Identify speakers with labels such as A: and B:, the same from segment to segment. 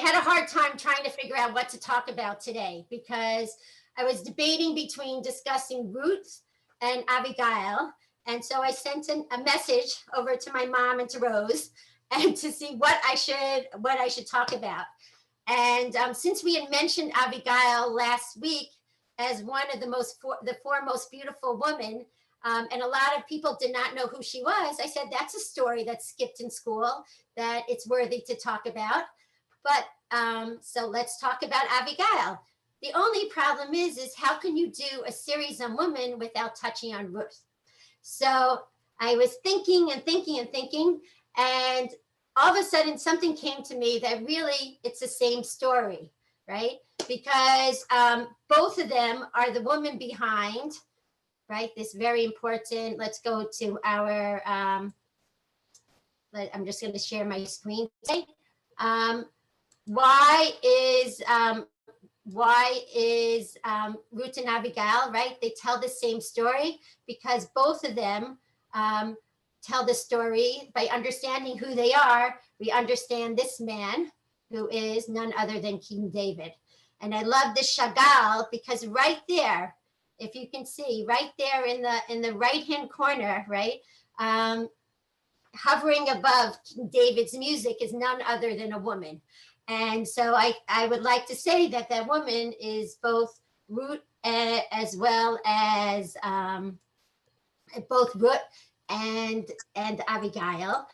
A: had a hard time trying to figure out what to talk about today because I was debating between discussing Ruth and Avigayil. And so I sent a message over to my mom and to Rose and to see what I should talk about. And since we had mentioned Avigayil last week as one of the four most beautiful women, and a lot of people did not know who she was, I said, that's a story that's skipped in school, that it's worthy to talk about. But so let's talk about Avigayil. The only problem is how can you do a series on women without touching on Ruth? So I was thinking and thinking and thinking, and all of a sudden something came to me that really it's the same story, right? Because both of them are the woman behind, right? This very important, let's go to our, I'm just going to share my screen today. Why is Ruth and Avigayil, right? They tell the same story because both of them tell the story. By understanding who they are, we understand this man who is none other than King David. And I love this Chagall because right there, if you can see right there in the right-hand corner, right? Hovering above King David's music is none other than a woman. And so I would like to say that that woman is both Ruth as well as both Ruth and Avigayil.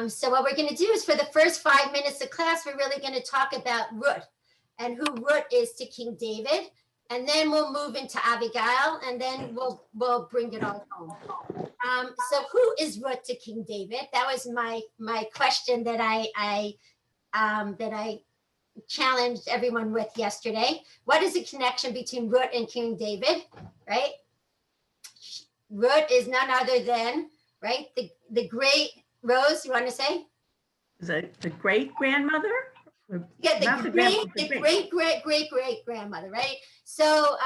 A: So what we're going to do is for the first 5 minutes of class, we're really going to talk about Ruth and who Ruth is to King David. And then we'll move into Avigayil, and then we'll bring it all home. So who is Ruth to King David? That was my question that I challenged everyone with yesterday. What is the connection between Ruth and King David, right? Ruth is none other than, right, the great, Rose, you want to say?
B: Is it the great grandmother?
A: Yeah, the great grandmother, right? So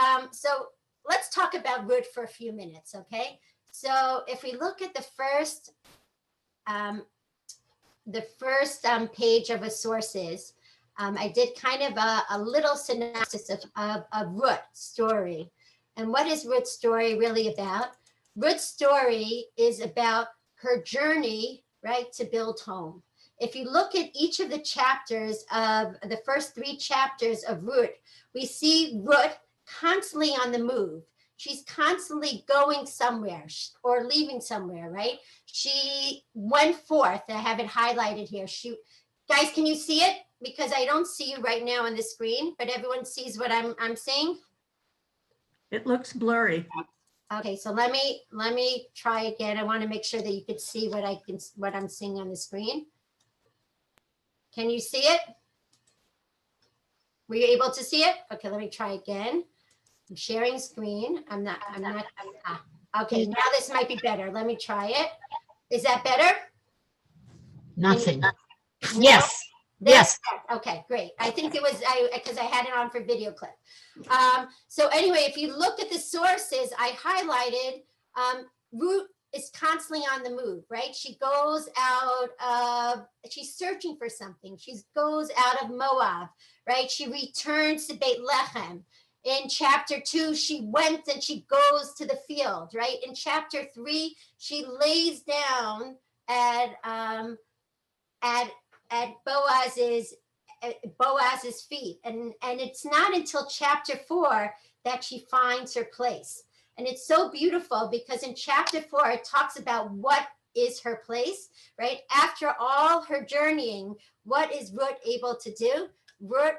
A: let's talk about Ruth for a few minutes, okay? So if we look at the first page of a sources, I did kind of a little synopsis of Ruth's story. And what is Ruth's story really about? Ruth's story is about her journey, right, to build home. If you look at each of the chapters of the first 3 chapters of Ruth, we see Ruth constantly on the move. She's constantly going somewhere or leaving somewhere, right? She went forth. I have it highlighted here. Guys, can you see it? Because I don't see you right now on the screen, but everyone sees what I'm seeing.
B: It looks blurry.
A: Okay, so let me try again. I want to make sure that you could see what I'm seeing on the screen. Can you see it? Were you able to see it? Okay, let me try again. I'm sharing screen. I'm not. Okay, now this might be better. Let me try it. Is that better?
C: Nothing.
A: No?
C: Yes. Yes.
A: Okay, great. I think it was because I had it on for video clip. So anyway, if you look at the sources, I highlighted Ruth is constantly on the move, right? She goes she's searching for something. She goes out of Moab, right? She returns to Beit Lechem. In chapter 2, she went and she goes to the field, right? In chapter 3, she lays down at Boaz's feet. And it's not until chapter 4 that she finds her place. And it's so beautiful because in chapter 4, it talks about what is her place, right? After all her journeying, what is Ruth able to do? Ruth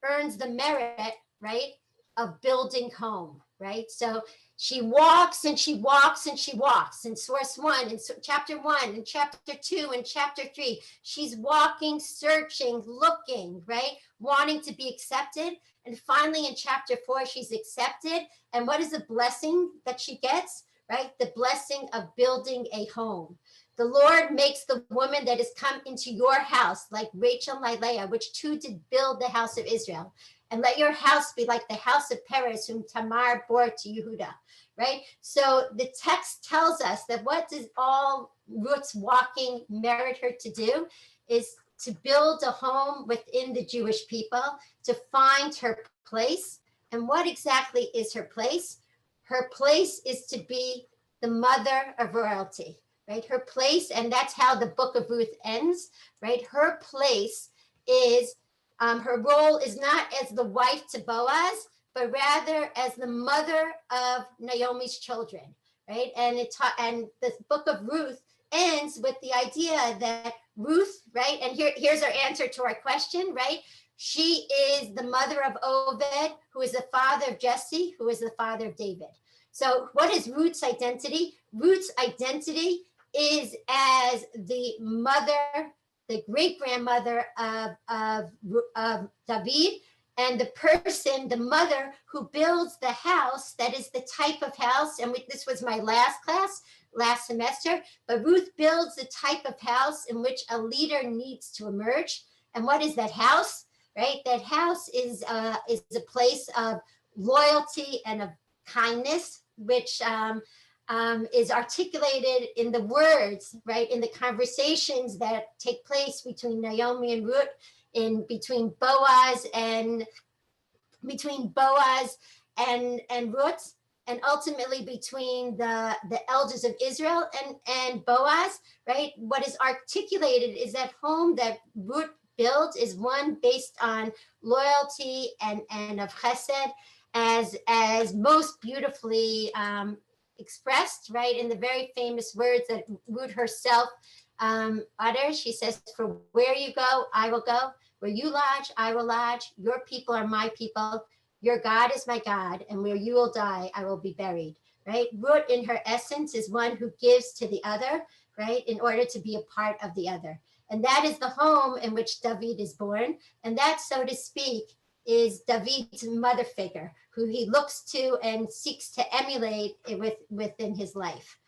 A: earns the merit, right, of building home, right? So she walks and she walks and she walks. In source 1, in chapter 1, in chapter 2, in chapter 3, she's walking, searching, looking, right? Wanting to be accepted. And finally, in chapter 4, she's accepted. And what is the blessing that she gets, right? The blessing of building a home. The Lord makes the woman that has come into your house, like Rachel and Leah, which two did build the house of Israel. And let your house be like the house of Perez, whom Tamar bore to Yehuda, right? So the text tells us that what does all Ruth's walking merit her to do is to build a home within the Jewish people, to find her place. And what exactly is her place? Her place is to be the mother of royalty, right? Her place, and that's how the book of Ruth ends, right? Her place is, her role is not as the wife to Boaz, but rather as the mother of Naomi's children, right? And and the book of Ruth ends with the idea that Ruth, right? And here's our answer to our question, right? She is the mother of Obed, who is the father of Jesse, who is the father of David. So what is Ruth's identity? Ruth's identity is as the mother, the great grandmother of David, and the person, the mother who builds the house that is the type of house. And this was my last class last semester, but Ruth builds the type of house in which a leader needs to emerge. And what is that house, right? That house is a place of loyalty and of kindness, which is articulated in the words, right? In the conversations that take place between Naomi and Ruth, between Boaz and Ruth, and ultimately between the elders of Israel and Boaz, right? What is articulated is that home that Ruth builds is one based on loyalty and of chesed, as most beautifully expressed, right, in the very famous words that Ruth herself utters. She says, "For where you go, I will go. Where you lodge, I will lodge. Your people are my people. Your God is my God. And where you will die, I will be buried." Right? Ruth, in her essence, is one who gives to the other, right, in order to be a part of the other. And that is the home in which David is born. And that, so to speak, is David's mother figure, who he looks to and seeks to emulate within his life.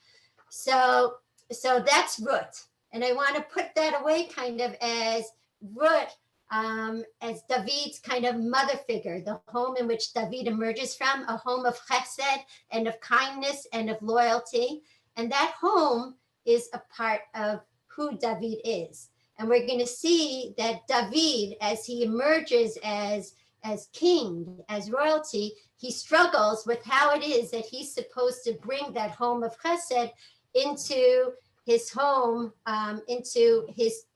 A: So that's Ruth. And I want to put that away kind of as Ruth, as David's kind of mother figure, the home in which David emerges from, a home of chesed and of kindness and of loyalty. And that home is a part of who David is. And we're going to see that David, as he emerges as king, as royalty, he struggles with how it is that he's supposed to bring that home of chesed into his home, into his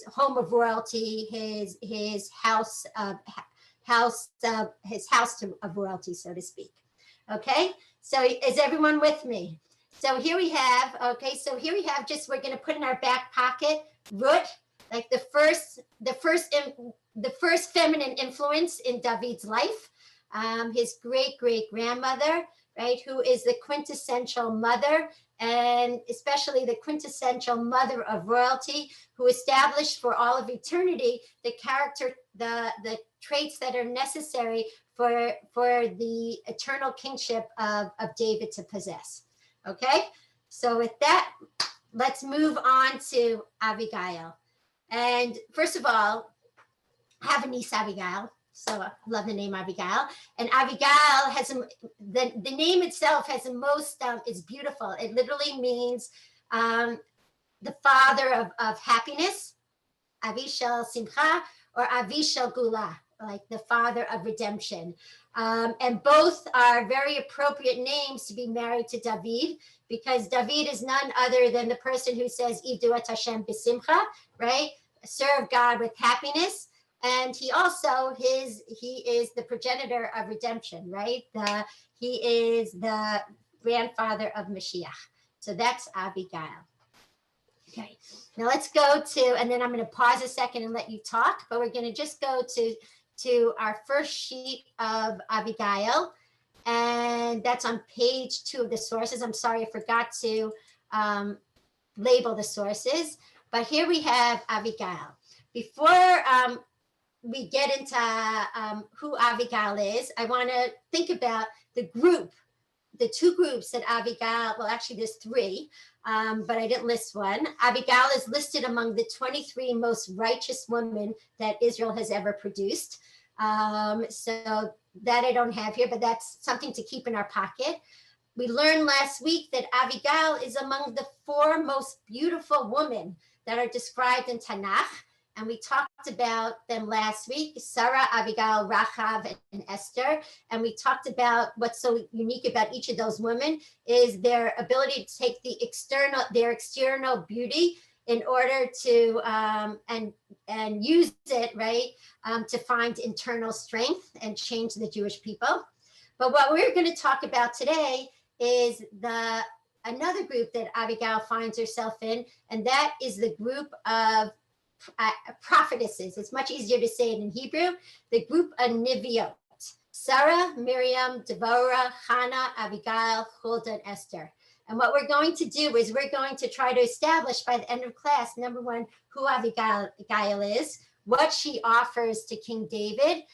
A: home of royalty, his house of royalty, so to speak. Okay, so is everyone with me? So here we have, just, we're going to put in our back pocket Ruth, like the first feminine influence in David's life, his great grandmother, right, who is the quintessential mother, and especially the quintessential mother of royalty, who established for all of eternity the character, the traits that are necessary for the eternal kingship of David to possess. Okay, so with that, let's move on to Avigayil. And first of all, I have a niece, Avigayil. So I love the name Avigayil. And Avigayil has the name itself has the most, is beautiful. It literally means the father of happiness, Avishal Simcha, or Avishal Gula, like the father of redemption. And both are very appropriate names to be married to David, because David is none other than the person who says, Ivdu et Hashem b'simcha, right? Serve God with happiness. And he is the progenitor of redemption, right? He is the grandfather of Mashiach. So that's Avigayil. Okay, now let's go to, and then I'm going to pause a second and let you talk, but we're going to just go to our first sheet of Avigayil, and that's on page 2 of the sources. I'm sorry, I forgot to label the sources, but here we have Avigayil. Before we get into who Avigayil is, I want to think about the two groups that Avigayil, well, actually there's 3, but I didn't list one. Avigayil is listed among the 23 most righteous women that Israel has ever produced. So that I don't have here, but that's something to keep in our pocket. We learned last week that Avigayil is among the 4 most beautiful women that are described in Tanakh. And we talked about them last week, Sarah, Abigail, Rachav, and Esther. And we talked about what's so unique about each of those women is their ability to take their external beauty in order to and use it, right, to find internal strength and change the Jewish people. But what we're going to talk about today is another group that Abigail finds herself in, and that is the group of prophetesses. It's much easier to say it in Hebrew. The group of Niviot: Sarah, Miriam, Devorah, Hannah, Abigail, Huldah, and Esther. And what we're going to do is we're going to try to establish by the end of class, number one, who Abigail is, what she offers to King David,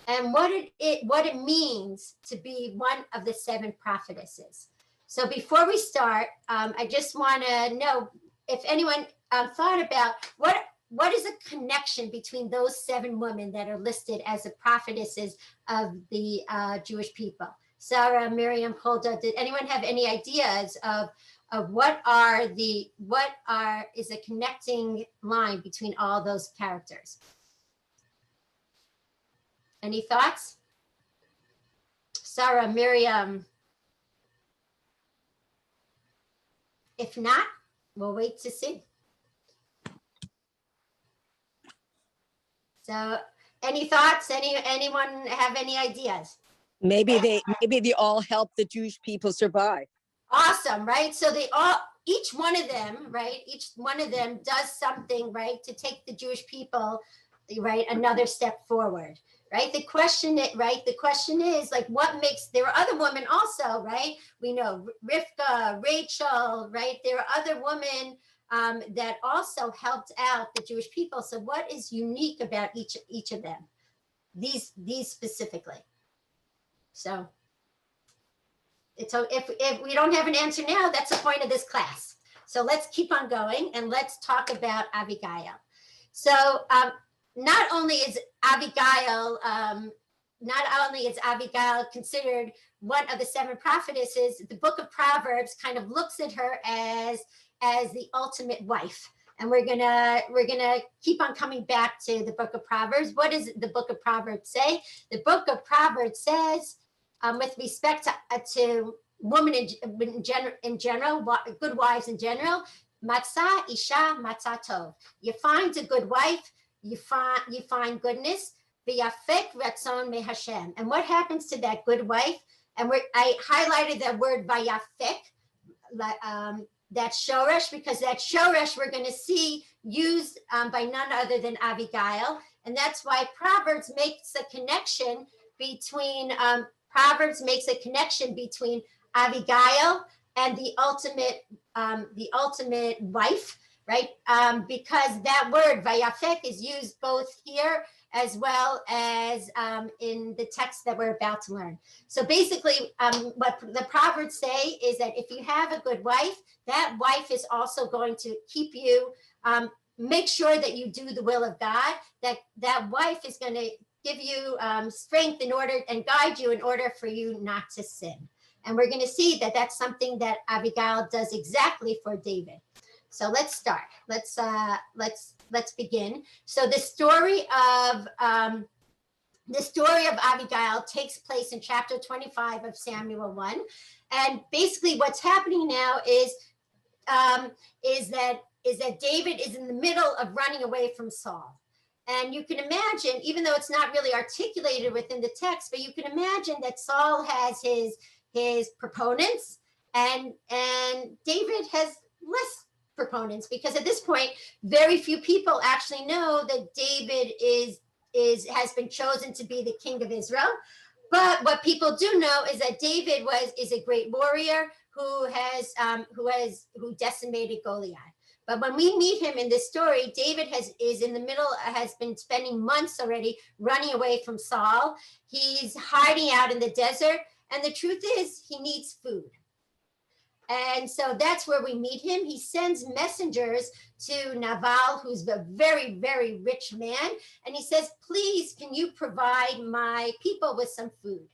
A: and what it means to be one of the 7 prophetesses. So before we start, I just want to know if anyone thought about what is a connection between those 7 women that are listed as the prophetesses of the Jewish people? Sarah, Miriam, Huldah, did anyone have any ideas of what is a connecting line between all those characters? Any thoughts? Sarah, Miriam? If not, we'll wait to see. So any thoughts? Anyone have any ideas?
D: Maybe they all help the Jewish people survive.
A: Awesome, right? So each one of them, right? Each one of them does something, right, to take the Jewish people, right, another step forward, right? The question is like, what makes, there are other women also, right? We know Rivka, Rachel, right? There are other women that also helped out the Jewish people. So what is unique about each of them? These specifically. So if we don't have an answer now, that's the point of this class. So let's keep on going and let's talk about Abigail. So not only is Abigail considered one of the 7 prophetesses, the book of Proverbs kind of looks at her as the ultimate wife. And we're gonna keep on coming back to the book of Proverbs. What does the book of Proverbs say? The book of Proverbs says, with respect to women in general, good wives in general, matzah isha matzah tov. You find a good wife, you find goodness. V'yafek ratzon me Hashem. And what happens to that good wife? And I highlighted that word vayafek, that shoresh, because that shoresh we're going to see used by none other than Abigail. And that's why Proverbs makes a connection between Abigail and the ultimate wife, right? Because that word vayafek is used both here as well as in the text that we're about to learn. So basically, what the Proverbs say is that if you have a good wife, that wife is also going to keep you, make sure that you do the will of God, that wife is going to give you strength in order and guide you in order for you not to sin. And we're going to see that that's something that Abigail does exactly for David. So let's start. Let's begin. So the story of Abigail takes place in chapter 25 of Samuel 1. And basically what's happening now is that David is in the middle of running away from Saul. And you can imagine, even though it's not really articulated within the text, but you can imagine that Saul has his proponents and David has less proponents, because at this point, very few people actually know that David has been chosen to be the king of Israel. But what people do know is that David is a great warrior who decimated Goliath. But when we meet him in this story, David has been spending months already running away from Saul. He's hiding out in the desert. And the truth is, he needs food. And so that's where we meet him. He sends messengers to Nabal, who's a very, very rich man. And he says, please, can you provide my people with some food?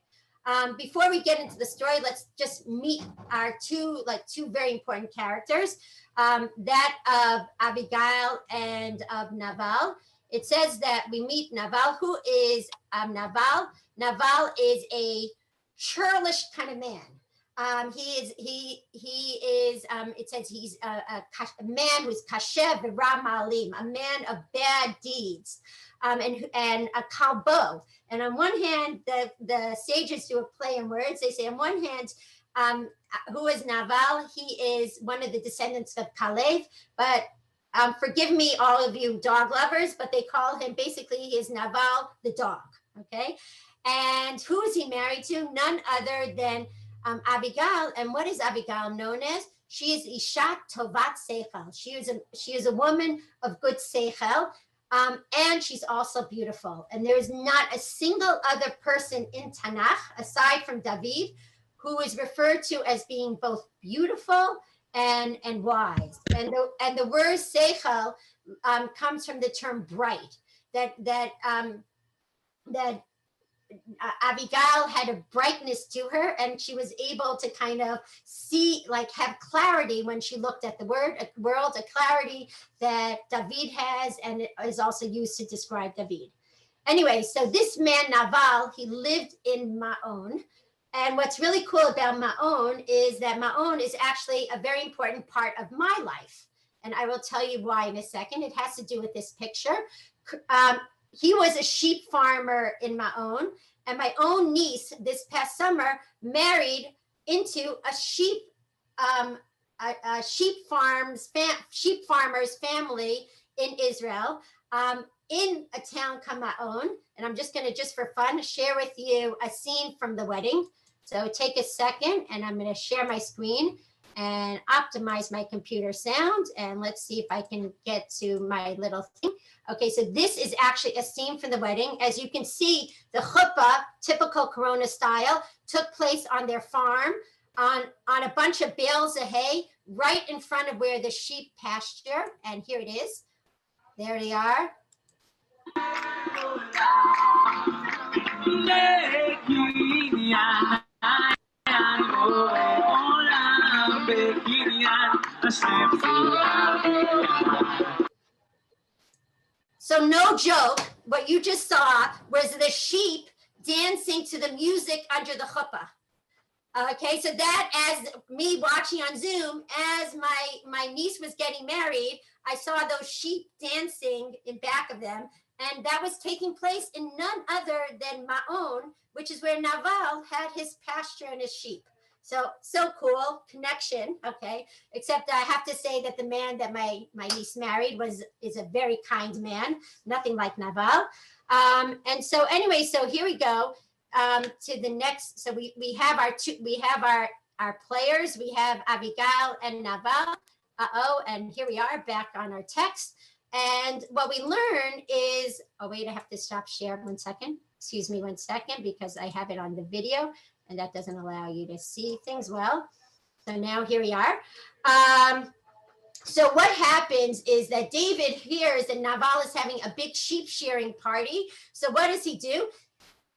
A: Before we get into the story, let's just meet our two very important characters, that of Avigayil and of Naval. It says that we meet Naval. Who is Naval? Naval is a churlish kind of man. He is. It says he's a man who's kashev v'ramalim, a man of bad deeds, and a kalbo. And on one hand, the sages do a play in words. They say on one hand, who is Naval? He is one of the descendants of Kalev, but forgive me, all of you dog lovers, but they call him, basically, he is Naval the dog. Okay, and who is he married to? None other than Avigayil. And what is Avigayil known as? She is Ishat Tovat Seichel. She is a woman of good Seichel, and she's also beautiful. And there is not a single other person in Tanakh, aside from David, who is referred to as being both beautiful and wise. And the word Seichel comes from the term bright. That Avigayil had a brightness to her, and she was able to kind of see, like, have clarity when she looked at the world, a clarity that David has, and it is also used to describe David. Anyway, so this man, Naval, he lived in Ma'on. And what's really cool about Ma'on is that Ma'on is actually a very important part of my life. And I will tell you why in a second. It has to do with this picture. He was a sheep farmer in Ma'on, and my own niece this past summer married into a sheep farmer's family in Israel, in a town called Ma'on. And I'm just going to, just for fun, share with you a scene from the wedding. So take a second, and I'm going to share my screen and optimize my computer sound. And let's see if I can get to my little thing. Okay, so this is actually a scene from the wedding. As you can see, the chuppah, typical Corona style, took place on their farm on a bunch of bales of hay right in front of where the sheep pasture. And here it is. There they are. So no joke, what you just saw was the sheep dancing to the music under the chuppah. Okay, so that, as me watching on Zoom, as my niece was getting married, I saw those sheep dancing in back of them, and that was taking place in none other than Ma'on, which is where Naval had his pasture and his sheep. So cool connection, okay? Except I have to say that the man that my niece married is a very kind man, nothing like Naval. And so anyway, so here we go to the next. So we have our players. We have Avigayil and Naval. And here we are back on our text. And what we learn is, oh wait, I have to stop share 1 second. Excuse me 1 second, because I have it on the video, and that doesn't allow you to see things well. So now here we are. So what happens is that David hears that Naval is having a big sheep shearing party. So what does he do?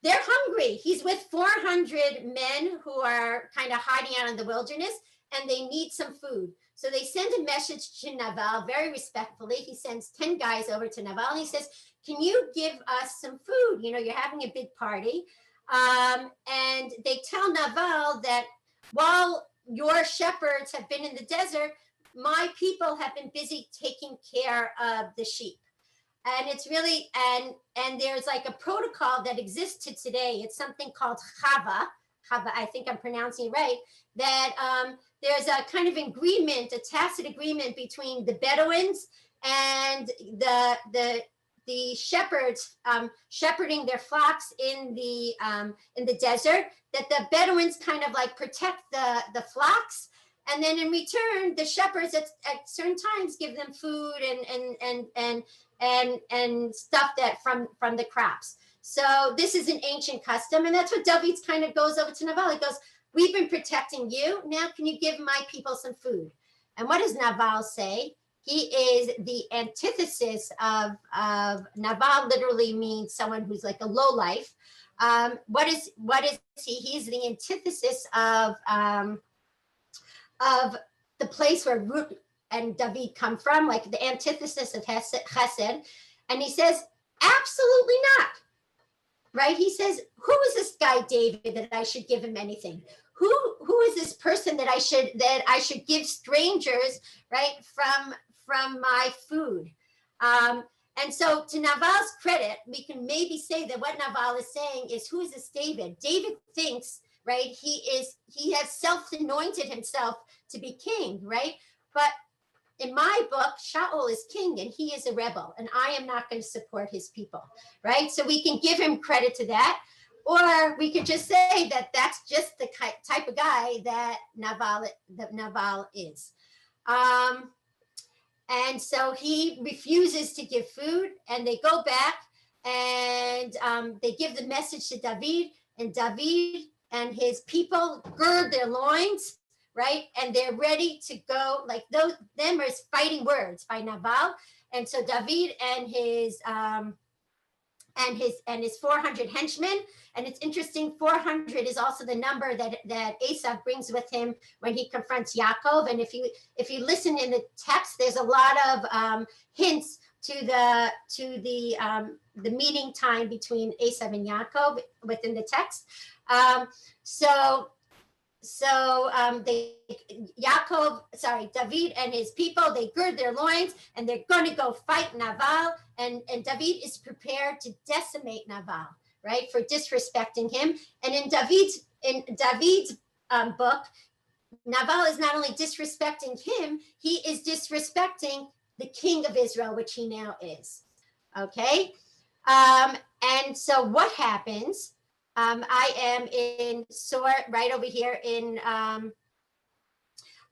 A: They're hungry. He's with 400 men who are kind of hiding out in the wilderness, and they need some food. So they send a message to Naval very respectfully. He sends 10 guys over to Naval, and he says, can you give us some food? You know, you're having a big party. And they tell Naval that while your shepherds have been in the desert, my people have been busy taking care of the sheep. And it's really, and there's like a protocol that existed today. It's something called Chava, I think I'm pronouncing it right, that there's a kind of agreement, a tacit agreement between the Bedouins and the shepherds shepherding their flocks in the desert, that the Bedouins kind of like protect the flocks, and then in return the shepherds at certain times give them food and stuff that from the crops. So this is an ancient custom, and that's what David kind of goes over to Naval. He goes, we've been protecting you, now can you give my people some food? And what does Naval say? he is the antithesis of Naval. Literally means someone who's like a low life. What is he? He's the antithesis of the place where Ruth and David come from, like the antithesis of Chesed. And he says, absolutely not. Right? He says, who is this guy David that I should give him anything? Who is this person that I should give strangers, right, from my food? And so, to Naval's credit, we can maybe say that what Naval is saying is, who is this David? David thinks, right, he has self-anointed himself to be king, right? But in my book, Shaul is king and he is a rebel, and I am not going to support his people, right? So we can give him credit to that, or we could just say that that's just the type of guy that Naval is. And so he refuses to give food, and they go back and they give the message to David, and David and his people gird their loins, right? And they're ready to go. Like them is fighting words by Naval. And so David and his 400 henchmen. And it's interesting, 400 is also the number that Esau brings with him when he confronts Yaakov. And if you listen in the text, there's a lot of hints to the meeting time between Esau and Yaakov within the text. David and his people, they gird their loins and they're going to go fight Naval. And David is prepared to decimate Naval, right, for disrespecting him. And in David's book, Naval is not only disrespecting him, he is disrespecting the king of Israel, which he now is. Okay. And so what happens? I am in right over here in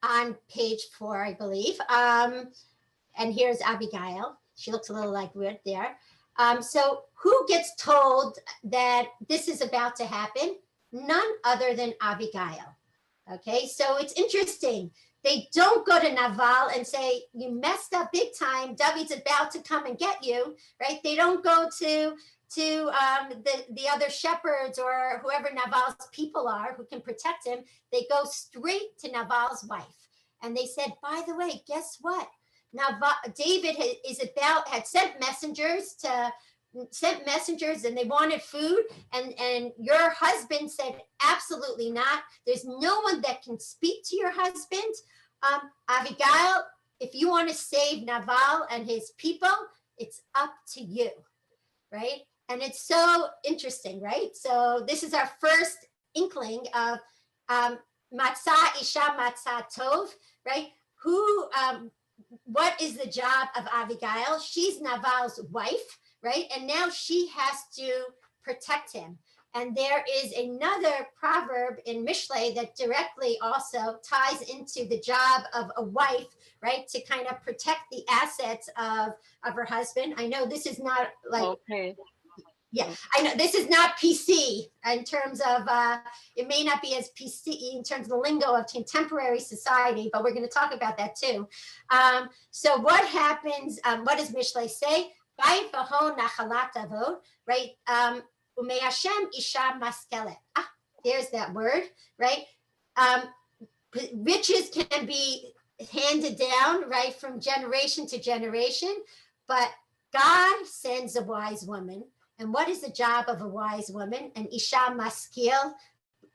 A: on page 4, I believe. And here's Avigayil. She looks a little like Ruth there. So who gets told that this is about to happen? None other than Avigayil. Okay, so it's interesting. They don't go to Naval and say, you messed up big time. David's about to come and get you, right? They don't go to the other shepherds or whoever Naval's people are who can protect him. They go straight to Naval's wife. And they said, by the way, guess what? David had sent messengers and they wanted food. And your husband said, absolutely not. There's no one that can speak to your husband. Avigayil, if you want to save Naval and his people, it's up to you, right? And it's so interesting, right? So this is our first inkling of matzah isha matzah tov, right? What is the job of Avigayil? She's Naval's wife, right? And now she has to protect him. And there is another proverb in Mishlei that directly also ties into the job of a wife, right? To kind of protect the assets of her husband. I know this is not like...
E: Okay.
A: Yeah, I know this is not PC in terms of, it may not be as PC in terms of the lingo of contemporary society, but we're going to talk about that too. So what happens, what does Mishlei say? Right? There's that word, right? Riches can be handed down, right, from generation to generation, but God sends a wise woman. And what is the job of a wise woman? An isha maskil,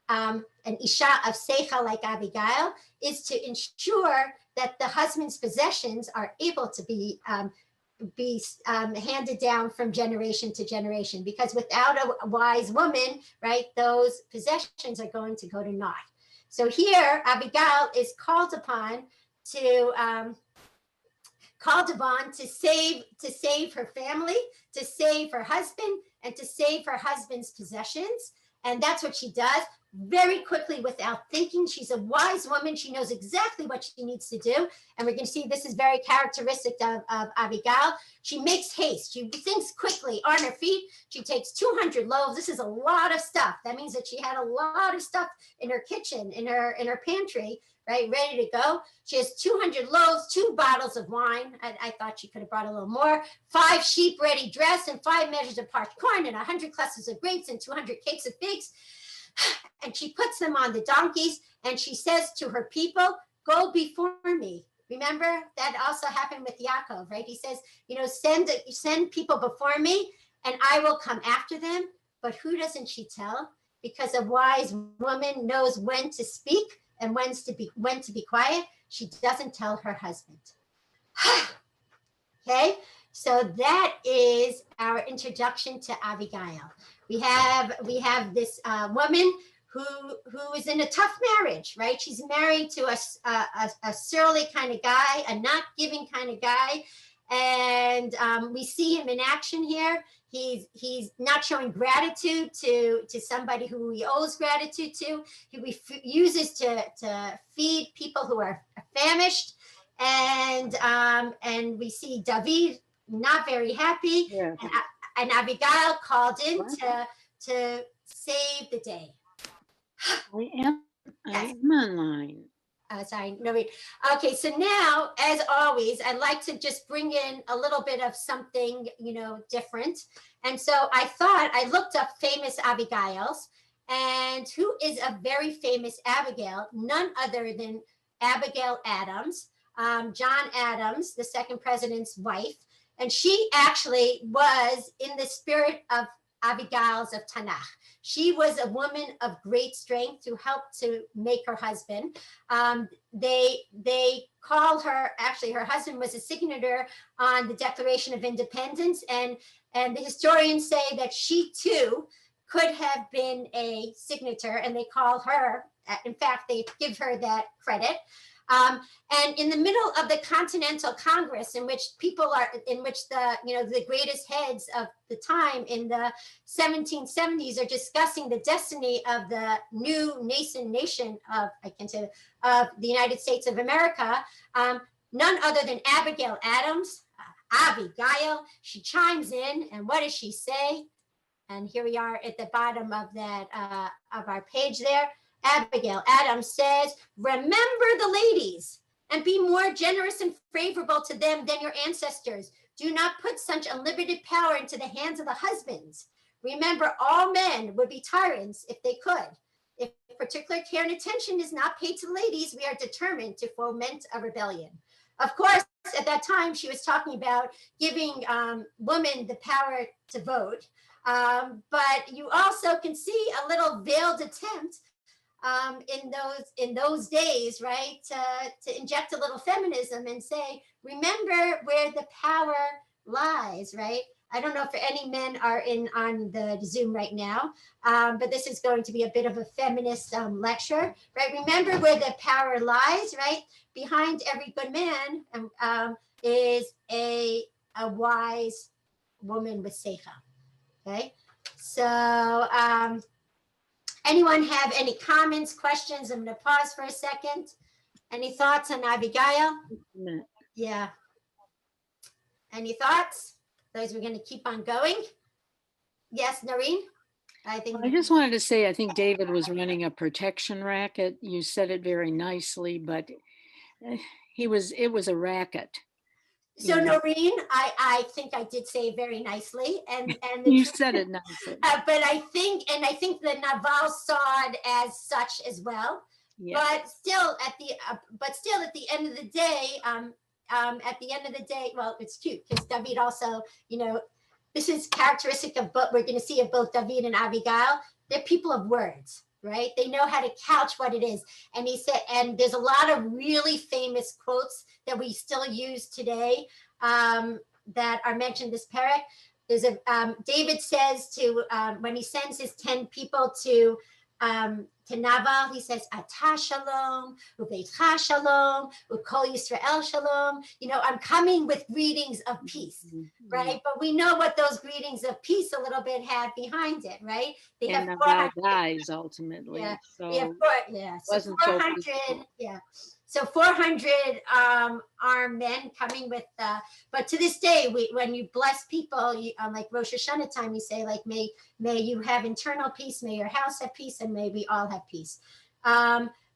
A: an isha of seicha like Avigayil, is to ensure that the husband's possessions are able to be handed down from generation to generation. Because without a wise woman, right, those possessions are going to go to naught. So here, Avigayil is called upon to save her family, to save her husband, and to save her husband's possessions. And that's what she does very quickly without thinking. She's a wise woman. She knows exactly what she needs to do. And we're going to see this is very characteristic of Avigayil. She makes haste. She thinks quickly on her feet. She takes 200 loaves. This is a lot of stuff. That means that she had a lot of stuff in her kitchen, in her pantry, right, ready to go. She has 200 loaves, 2 bottles of wine. I thought she could have brought a little more. 5 sheep ready dressed, and 5 measures of parched corn, and 100 clusters of grapes, and 200 cakes of figs. And she puts them on the donkeys, and she says to her people, "Go before me." Remember that also happened with Yaakov, right? He says, send people before me, and I will come after them. But who doesn't she tell? Because a wise woman knows when to speak and when to be quiet. She doesn't tell her husband. Okay, so that is our introduction to Abigail. We have this woman who is in a tough marriage, right? She's married to a surly kind of guy, a not giving kind of guy, and we see him in action here. He's not showing gratitude to somebody who he owes gratitude to. He refuses to feed people who are famished, and we see David not very happy,
E: Yes.
A: and Abigail called in
E: What?
A: to save the day.
E: I am online.
A: Sorry, no read. Okay, so now, as always, I'd like to just bring in a little bit of something, different. And so I thought I looked up famous Abigails, and who is a very famous Abigail? None other than Abigail Adams, John Adams, the second president's wife. And she actually was in the spirit of Abigails of Tanakh. She was a woman of great strength who helped to make her husband. They call her, actually her husband was a signator on the Declaration of Independence, and the historians say that she too could have been a signator, and they call her, in fact, they give her that credit. And in the middle of the Continental Congress, in which the greatest heads of the time in the 1770s are discussing the destiny of the new nascent nation of the United States of America, none other than Abigail Adams, Abigail, she chimes in, and what does she say? And here we are at the bottom of that of our page there. Abigail Adams says, "Remember the ladies and be more generous and favorable to them than your ancestors. Do not put such unlimited power into the hands of the husbands. Remember, all men would be tyrants if they could. If particular care and attention is not paid to the ladies, we are determined to foment a rebellion." Of course, at that time, she was talking about giving women the power to vote. But you also can see a little veiled attempt in those days, right, to inject a little feminism and say, remember where the power lies, right? I don't know if any men are on the Zoom right now, but this is going to be a bit of a feminist lecture, right? Remember where the power lies, right? Behind every good man is a wise woman with seicha, okay? So, anyone have any comments, questions? I'm going to pause for a second. Any thoughts on Abigail? Yeah. Any thoughts? Those we're going to keep on going. Yes, Noreen? I
E: just wanted to say, I think David was running a protection racket. You said it very nicely, but it was a racket.
A: So Noreen, I think I did say very nicely, and
E: you said it nicely.
A: But I think the Naval saw it as such as well. Yeah. But still, at the end of the day, well, it's cute because David also, this is characteristic of both. We're going to see of both David and Abigail. They're people of words, right? They know how to couch what it is. And he said, and there's a lot of really famous quotes that we still use today that are mentioned this parak. There's David says to when he sends his 10 people to Naval, he says, "Ata shalom, uveitcha shalom, ukol Yisrael shalom." I'm coming with greetings of peace, right? But we know what those greetings of peace a little bit have behind it, right? They have 400 guys ultimately. Yeah, so so 400. Yeah. So 400 armed men coming with, but to this day, when you bless people, like Rosh Hashanah time, you say like, may you have internal peace, may your house have peace, and may we all have peace.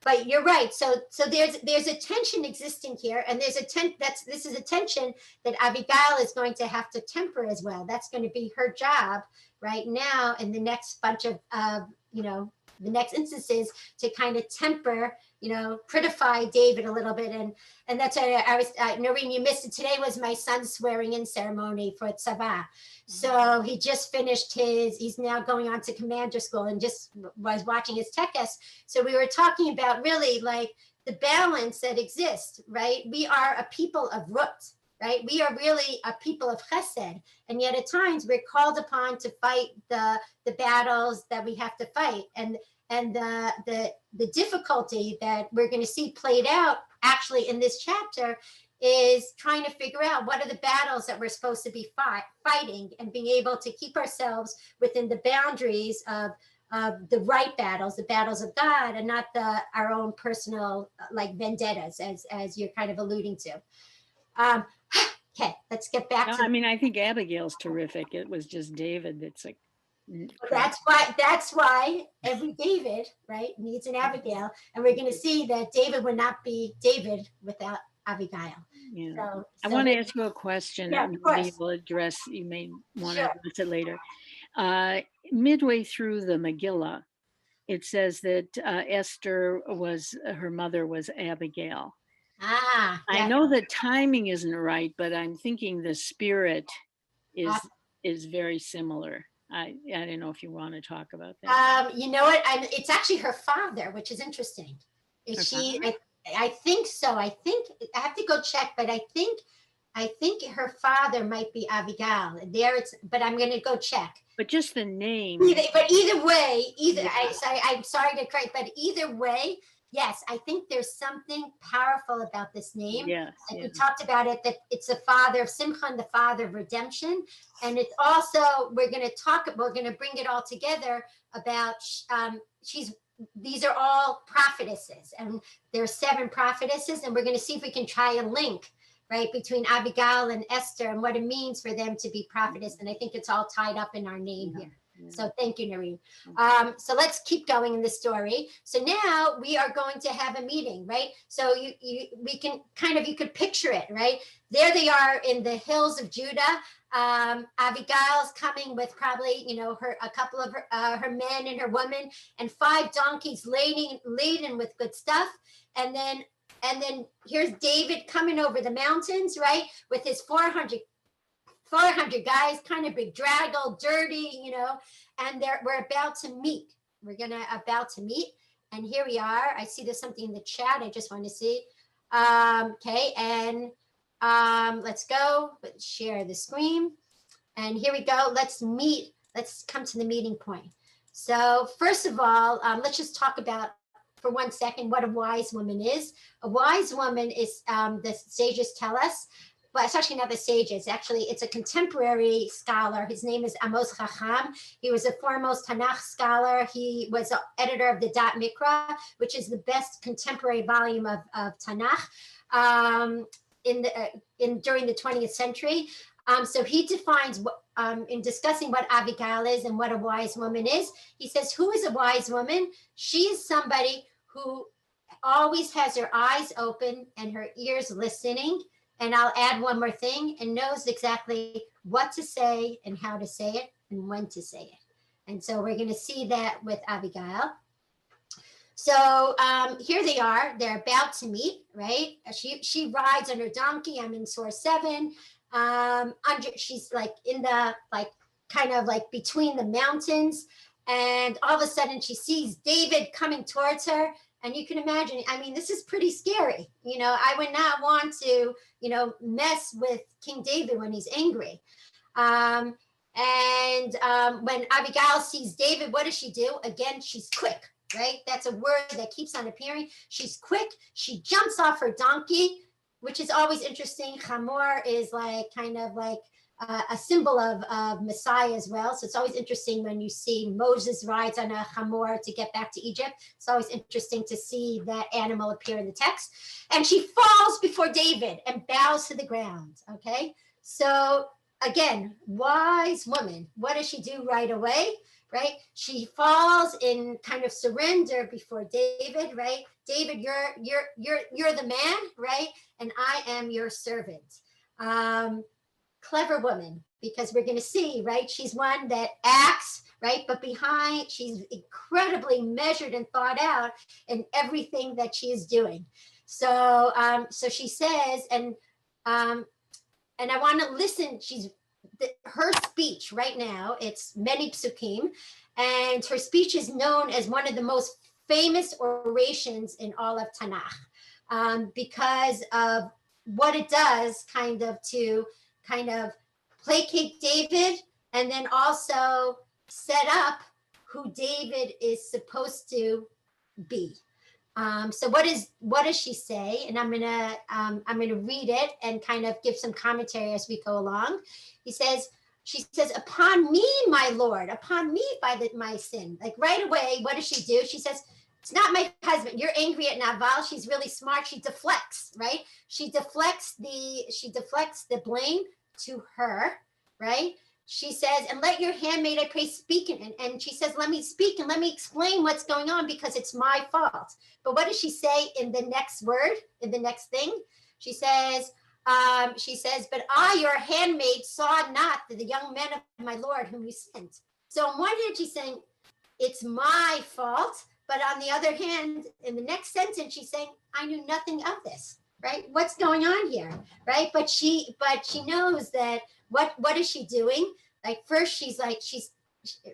A: but you're right. So there's a tension existing here, and there's this is a tension that Abigail is going to have to temper as well. That's going to be her job right now in the next bunch of the next instances, to kind of temper, critify David a little bit. And that's why I was, Noreen, you missed it. Today was my son's swearing in ceremony for Tzava. So he just finished he's now going on to commander school and just was watching his tekes. So we were talking about really like the balance that exists, right? We are a people of Rut, right? We are really a people of chesed. And yet at times we're called upon to fight the battles that we have to fight. And the difficulty that we're going to see played out actually in this chapter is trying to figure out what are the battles that we're supposed to be fighting, and being able to keep ourselves within the boundaries of the right battles, the battles of God, and not our own personal like vendettas, as you're kind of alluding to. Okay, let's get back
E: No,
A: to.
E: I mean, I think Abigail's terrific. It was just David that's like.
A: That's why every David, right, needs an Abigail, and we're going to see that David would not be David without Abigail.
E: Yeah.
A: So
E: I want to ask you a question.
A: Yeah, of
E: Maybe
A: course.
E: you'll address. You may want to
A: Sure.
E: address it later. Midway through the Megillah, it says that Esther her mother was Abigail.
A: Yeah.
E: I know the timing isn't right, but I'm thinking the spirit is very similar. I don't know if you want to talk about that.
A: You know what? It's actually her father, which is interesting. Is
E: Her
A: she?
E: father?
A: I think so. I think I have to go check, but I think her father might be Abigail. But I'm going to go check.
E: But just the name.
A: But either way,
E: Yeah.
A: I'm sorry to correct, but either way, yes, I think there's something powerful about this name.
E: Yes.
A: Like
E: Yeah.
A: we talked about it, that it's the father of Simcha and the father of redemption. And it's also, we're going to bring it all together about, these are all prophetesses, and there are 7 prophetesses, and we're going to see if we can try a link, right, between Abigail and Esther and what it means for them to be prophetess. And I think it's all tied up in our name here.
E: Yeah.
A: So thank you, Noreen. So let's keep going in the story. So now we are going to have a meeting, right? So you could picture it, right? There they are in the hills of Judah. Abigail's coming with probably, a couple of her men and her women, and 5 donkeys laden with good stuff. And then here's David coming over the mountains, right? With his 400 guys, kind of bedraggled, dirty, and we're about to meet. About to meet. And here we are. I see there's something in the chat. I just want to see. Okay. And let's go, share the screen. And here we go. Let's meet. Let's come to the meeting point. So first of all, let's just talk about for 1 second what a wise woman is. A wise woman is, the sages tell us, well, it's actually not the sages. Actually, it's a contemporary scholar. His name is Amos Chacham. He was a foremost Tanakh scholar. He was the editor of the Dat Mikra, which is the best contemporary volume of Tanakh during the 20th century. So he defines, in discussing what Abigail is and what a wise woman is, he says, who is a wise woman? She is somebody who always has her eyes open and her ears listening. And I'll add one more thing, and knows exactly what to say and how to say it and when to say it. And so we're going to see that with Abigail. So here they are. They're about to meet, right? She rides on her donkey. I'm in source 7. She's like in the, kind of like between the mountains. And all of a sudden she sees David coming towards her. And you can imagine, I mean, this is pretty scary. I would not want to, mess with King David when he's angry. When Abigail sees David, what does she do? Again, she's quick, right? That's a word that keeps on appearing. She's quick. She jumps off her donkey, which is always interesting. Chamor is kind of like a symbol of Messiah as well. So it's always interesting when you see Moses rides on a chamor to get back to Egypt. It's always interesting to see that animal appear in the text. And she falls before David and bows to the ground. Okay. So again, wise woman, what does she do right away? right? She falls in kind of surrender before David, right? David, you're the man, right? And I am your servant. Clever woman, because we're going to see, right? She's one that acts, right? But behind, she's incredibly measured and thought out in everything that she is doing. So, so she says, and I want to listen. Her speech right now. It's many psukim, and her speech is known as one of the most famous orations in all of Tanakh, because of what it does, kind of to placate David, and then also set up who David is supposed to be. So what does she say? And I'm gonna read it and kind of give some commentary as we go along. She says, upon me, my Lord, upon me by my sin. Like right away, what does she do? She says, it's not my husband. You're angry at Naval. She's really smart. She deflects, right? She deflects the blame to her, right? She says, and let your handmaid, I pray, speak. And she says, let me speak and let me explain what's going on because it's my fault. But what does she say in the next word, in the next thing? She says, but I, your handmaid, saw not the young men of my Lord whom you sent. So on one hand, she's saying, it's my fault. But on the other hand, in the next sentence, she's saying, I knew nothing of this, right? What's going on here, right? But she knows that what is she doing? Like first,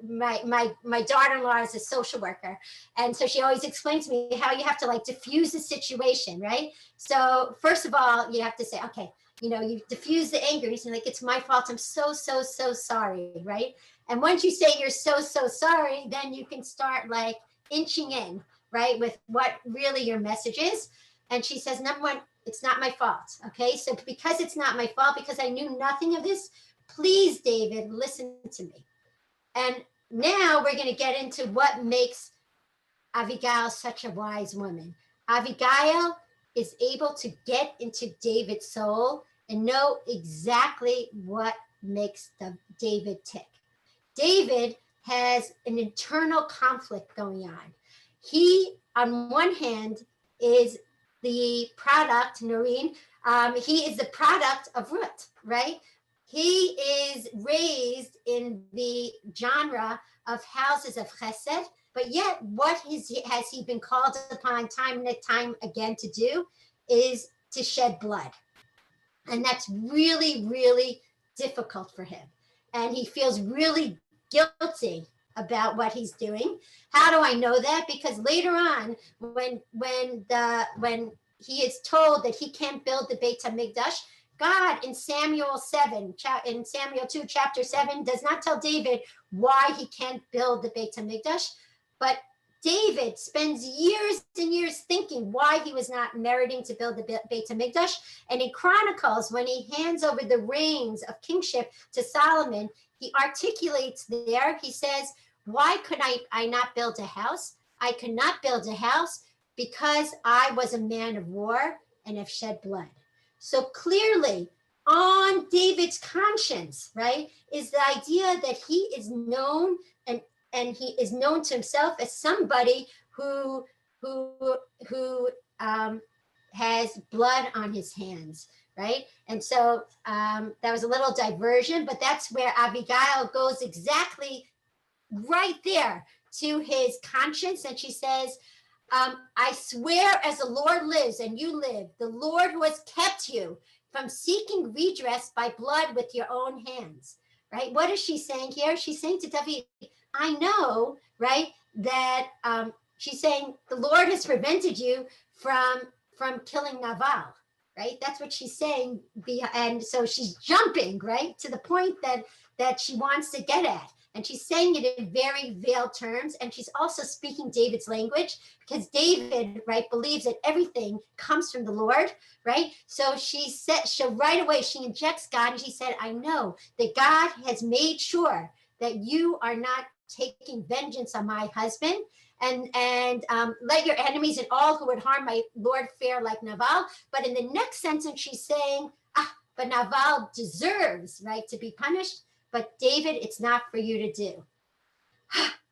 A: my daughter-in-law is a social worker, and so she always explains to me how you have to like diffuse the situation, right? So first of all, you have to say, okay, you diffuse the anger. You say like, it's my fault. I'm so sorry, right? And once you say you're so sorry, then you can start like inching in, right, with what really your message is. And she says, number one, it's not my fault. Okay, so because it's not my fault, because I knew nothing of this, please, David, listen to me. And now we're going to get into what makes Avigayil such a wise woman. Avigayil is able to get into David's soul and know exactly what makes David tick. David has an internal conflict going on. He, on one hand, is the product, Noreen, he is the product of Ruth, right? He is raised in the genre of houses of chesed, but yet what has he been called upon time and time again to do is to shed blood. And that's really, really difficult for him. And he feels really guilty about what he's doing. How do I know that? Because later on, when he is told that he can't build the Beit HaMikdash, God in Samuel 2, chapter 7, does not tell David why he can't build the Beit HaMikdash, but David spends years and years thinking why he was not meriting to build the Beit HaMikdash. And in Chronicles, when he hands over the reins of kingship to Solomon, he articulates there, he says, why could I not build a house? I could not build a house because I was a man of war and have shed blood. So clearly on David's conscience, right, is the idea that he is known and he is known to himself as somebody who has blood on his hands, right? And so that was a little diversion, but that's where Avigayil goes exactly right there to his conscience. And she says, I swear as the Lord lives and you live, the Lord who has kept you from seeking redress by blood with your own hands, right? What is she saying here? She's saying to David, I know, right, that she's saying the Lord has prevented you from killing Naval, right? That's what she's saying. And so she's jumping, right, to the point that she wants to get at. And she's saying it in very veiled terms. And she's also speaking David's language because David, right, believes that everything comes from the Lord, right? So she right away, she injects God and she said, I know that God has made sure that you are not taking vengeance on my husband, and let your enemies and all who would harm my Lord fare like Naval. But in the next sentence, she's saying, but Naval deserves, right, to be punished. But David, it's not for you to do.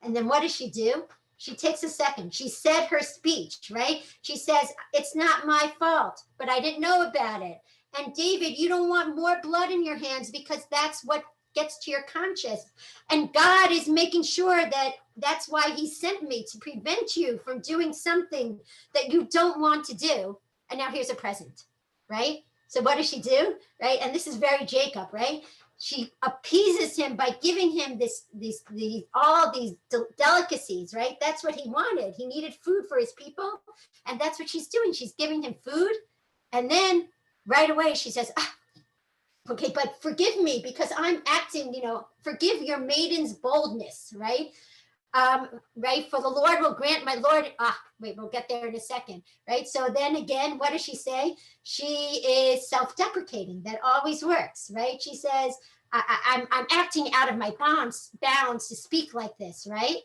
A: And then what does she do? She takes a second. She said her speech, right? She says, it's not my fault, but I didn't know about it. And David, you don't want more blood in your hands because that's what gets to your conscience. And God is making sure that that's why he sent me to prevent you from doing something that you don't want to do. And now here's a present, right? So what does she do, right? And this is very Jacob, right? She appeases him by giving him all these delicacies, right? That's what he wanted. He needed food for his people. And that's what she's doing. She's giving him food. And then right away she says, okay, but forgive me because I'm acting, forgive your maiden's boldness, right? Right, for the Lord will grant my Lord, we'll get there in a second, right? So then again, what does she say? She is self-deprecating. That always works, right? She says, I'm acting out of my bounds to speak like this, right?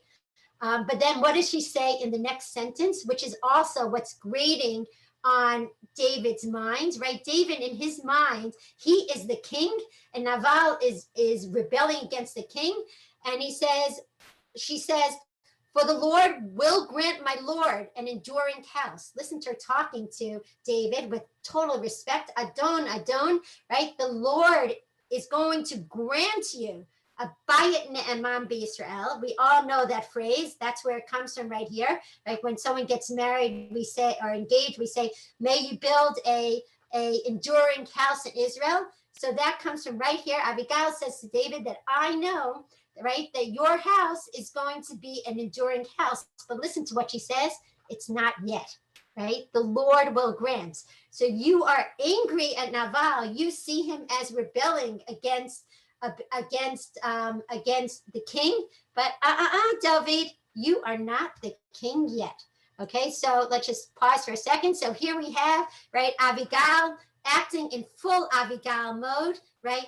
A: But then what does she say in the next sentence, which is also what's grating on David's mind, right? David, in his mind, he is the king, and Naval is rebelling against the king, and she says, for the Lord will grant my Lord an enduring house. Listen to her talking to David with total respect. Adon, right? The Lord is going to grant you a bayit ne'eman b'Yisrael. We all know that phrase. That's where it comes from right here. Like when someone gets married, we say, or engaged, we say, may you build a enduring house in Israel. So that comes from right here. Avigayil says to David that I know, right, that your house is going to be an enduring house. But listen to what she says. It's not yet, right? The Lord will grant. So you are angry at Naval. You see him as rebelling against the king. But David, you are not the king yet. Okay, so let's just pause for a second. So here we have, right, Avigayil acting in full Avigayil mode, right,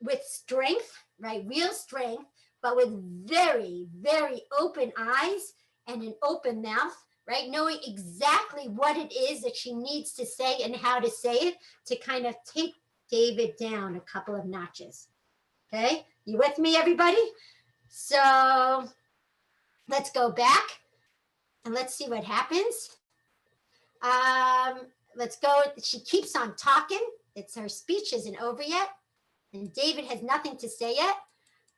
A: with strength, right, real strength, but with very, very open eyes and an open mouth, right, knowing exactly what it is that she needs to say and how to say it to kind of take David down a couple of notches. Okay, you with me, everybody? So let's go back and let's see what happens. Let's go. She keeps on talking. Her speech isn't over yet. And David has nothing to say yet.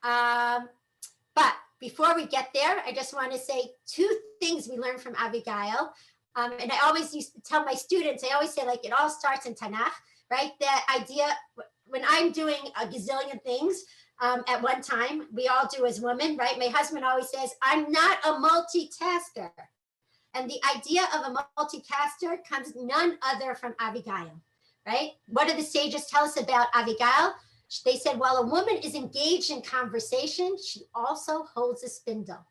A: But before we get there, I just want to say two things we learned from Avigayil. And I always used to tell my students, I always say, like, it all starts in Tanakh, right? That idea, when I'm doing a gazillion things at one time, we all do as women, right? My husband always says, I'm not a multitasker. And the idea of a multitasker comes none other from Avigayil, right? What do the sages tell us about Avigayil? They said, while a woman is engaged in conversation, she also holds a spindle.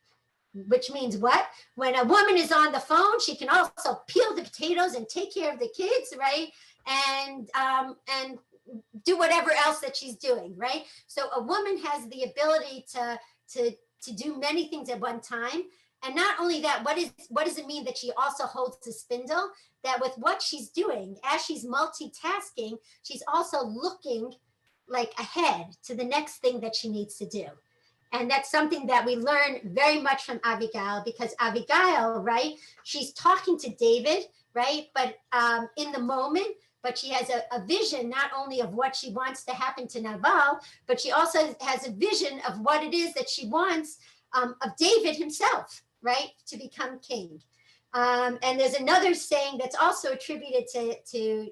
A: Which means what? When a woman is on the phone, she can also peel the potatoes and take care of the kids, right? And do whatever else that she's doing, right? So a woman has the ability to do many things at one time. And not only that, what does it mean that she also holds the spindle? That with what she's doing, as she's multitasking, she's also looking like ahead to the next thing that she needs to do. And that's something that we learn very much from Avigayil, because Avigayil, right, she's talking to David, right, but in the moment, but she has a vision not only of what she wants to happen to Naval, but she also has a vision of what it is that she wants of David himself, right, to become king. And there's another saying that's also attributed to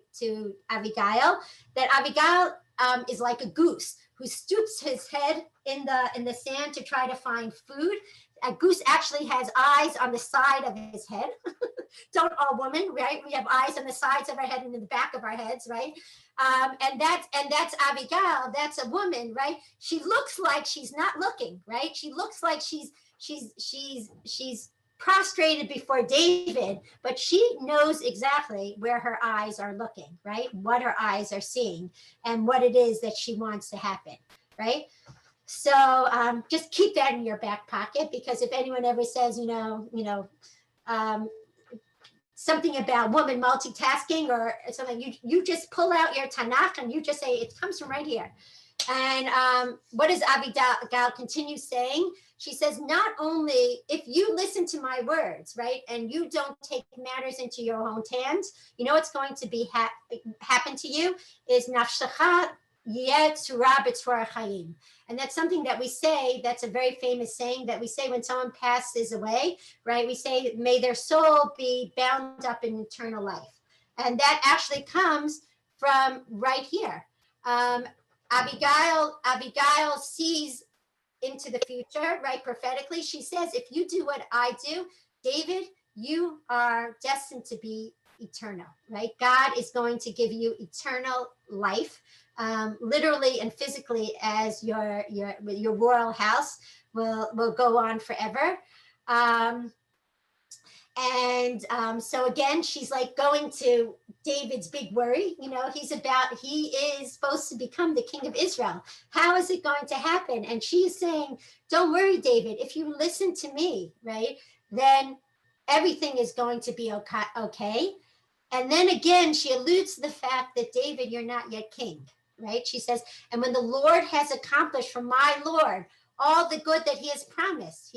A: Avigayil, that Avigayil is like a goose who stoops his head in the sand to try to find food. A goose actually has eyes on the side of his head. Don't all women, right? We have eyes on the sides of our head and in the back of our heads, right? And that's Avigayil. That's a woman, right? She looks like she's not looking, right? She looks like she's prostrated before David, but she knows exactly where her eyes are looking, right? What her eyes are seeing and what it is that she wants to happen, right? So just keep that in your back pocket, because if anyone ever says, something about woman multitasking or something, you just pull out your Tanakh and you just say, it comes from right here. And what does Avigayil continue saying? she says, not only if you listen to my words, right, and you don't take matters into your own hands, you know what's going to be happen to you is nafshecha yeh tzura b'tzvor chayim. And that's something that we say, that's a very famous saying that we say when someone passes away, right? We say, may their soul be bound up in eternal life. And that actually comes from right here. Abigail sees into the future, right? Prophetically, she says, if you do what I do, David, you are destined to be eternal, right? God is going to give you eternal life, literally and physically, as your royal house will go on forever. So again, she's like going to David's big worry. You know, he is supposed to become the king of Israel. How is it going to happen? And she is saying, don't worry, David, if you listen to me, right, then everything is going to be okay. And then again, she alludes to the fact that, David, you're not yet king, right? She says, and when the Lord has accomplished for my Lord all the good that he has promised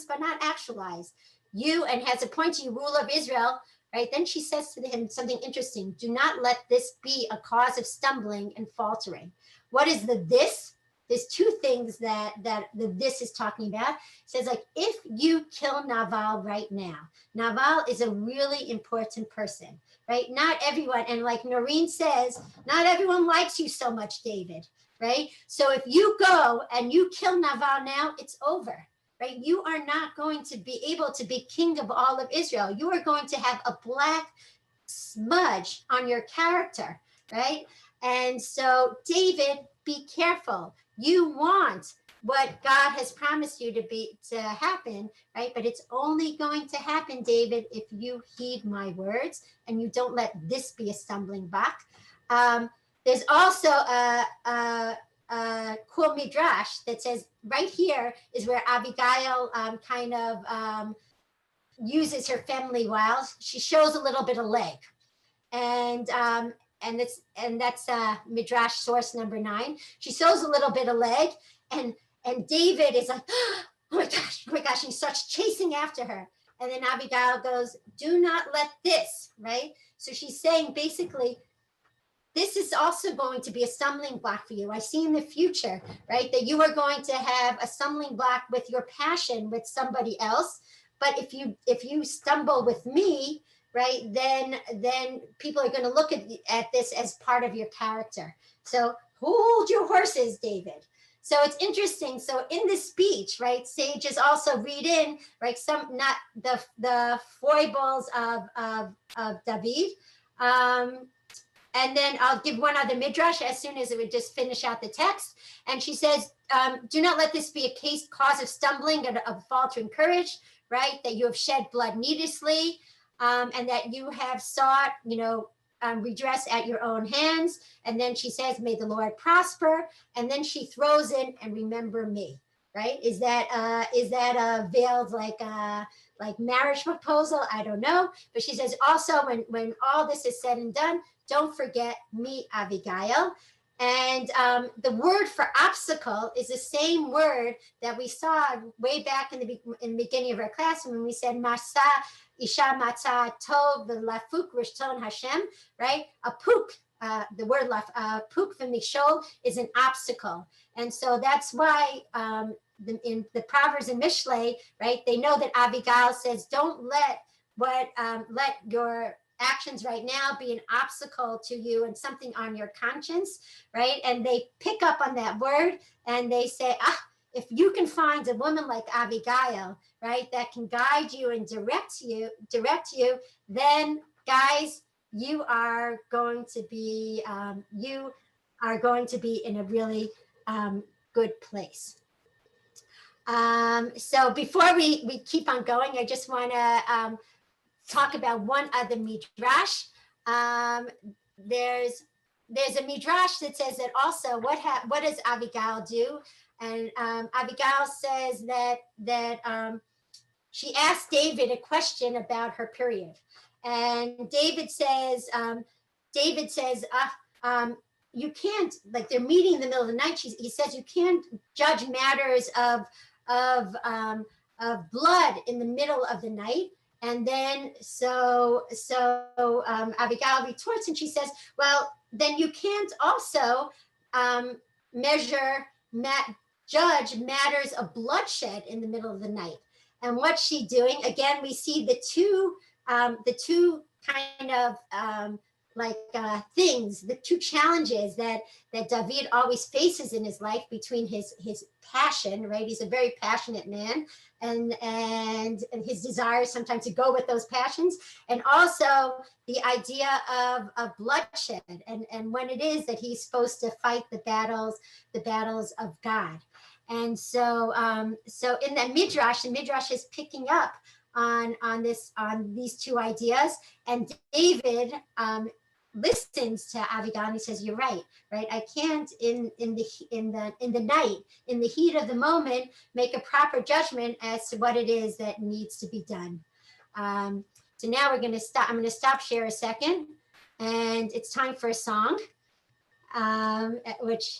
A: but not actualized, you and has appointed you ruler of Israel, right? Then she says to him something interesting. Do not let this be a cause of stumbling and faltering. What is the this? There's two things that the this is talking about. It says, like, if you kill Naval right now, Naval is a really important person, right? Not everyone, and like Noreen says, not everyone likes you so much, David, right? So if you go and you kill Naval now, it's over. Right? You are not going to be able to be king of all of Israel. You are going to have a black smudge on your character, right? And so, David, be careful. You want what God has promised you to happen, right? But it's only going to happen, David, if you heed my words and you don't let this be a stumbling block. There's also a cool midrash that says right here is where Abigail kind of uses her family wiles. She shows a little bit of leg, and that's midrash source number 9. She shows a little bit of leg, and David is like, oh my gosh, he starts chasing after her, and then Abigail goes, do not let this, right? So she's saying basically, this is also going to be a stumbling block for you. I see in the future, right, that you are going to have a stumbling block with your passion with somebody else. But if you stumble with me, right, then people are going to look at this as part of your character. So hold your horses, David. So it's interesting. So in this speech, right, sages also read in, right, some, not the foibles of David. And then I'll give one other midrash as soon as it would just finish out the text. And she says, do not let this be a cause of stumbling and of faltering courage, right? That you have shed blood needlessly, and that you have sought, redress at your own hands. And then she says, may the Lord prosper. And then she throws in, and remember me, right? Is that veiled like marriage proposal? I don't know. But she says also, when all this is said and done, don't forget me, Avigayil. And the word for obstacle is the same word that we saw way back in the beginning of our class when we said Masa Isha Matza Tov Lafuk Rishton Hashem, right? A puk, the word puk v'mishol is an obstacle. And so that's why in the Proverbs and Mishlei, right, they know that Abigail says, don't let your actions right now be an obstacle to you and something on your conscience, right? And they pick up on that word and they say, if you can find a woman like Abigail, right, that can guide you and direct you, then guys, you are going to be in a really good place. So before we keep on going, I just want to talk about one other midrash. There's a midrash that says that also what does Abigail do? And Abigail says that she asked David a question about her period, and David says you can't, like, they're meeting in the middle of the night. He says you can't judge matters of of blood in the middle of the night. And then Abigail retorts and she says, well, then you can't also measure, judge matters of bloodshed in the middle of the night. And what's she doing? Again, we see the two kind of things, the two challenges that David always faces in his life between his passion, right? He's a very passionate man, and his desire sometimes to go with those passions, and also the idea of bloodshed, and when it is that he's supposed to fight the battles of God. And so in the midrash is picking up on these two ideas, and David listens to Abigail and he says, "You're right. I can't in the night, in the heat of the moment, make a proper judgment as to what it is that needs to be done." So now we're going to stop. I'm going to stop share a second, and it's time for a song. Which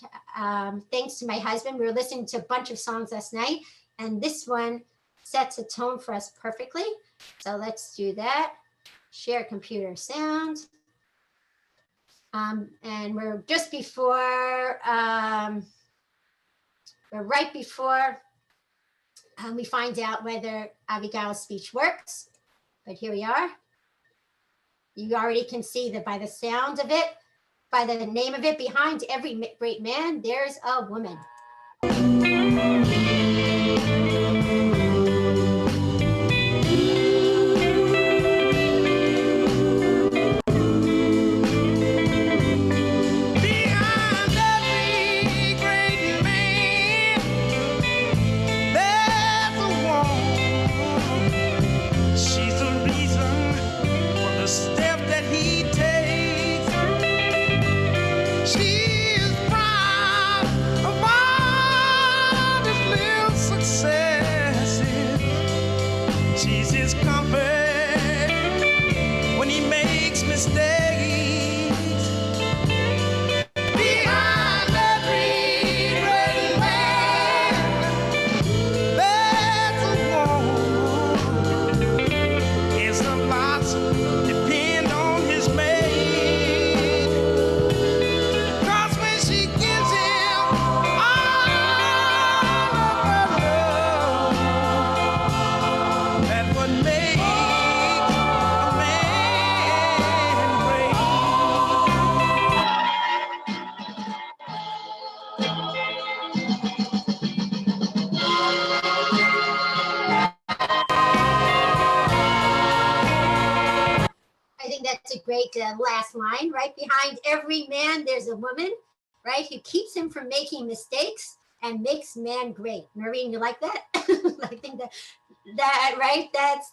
A: thanks to my husband, we were listening to a bunch of songs last night, and this one sets a tone for us perfectly. So let's do that. Share computer sound. And we're just before, we're right before we find out whether Abigail's speech works. But here we are. You already can see that by the sound of it, by the name of it, behind every great man, there's a woman. Great last line, right? Behind every man, there's a woman, right? Who keeps him from making mistakes and makes man great. Noreen, you like that? I think that right? That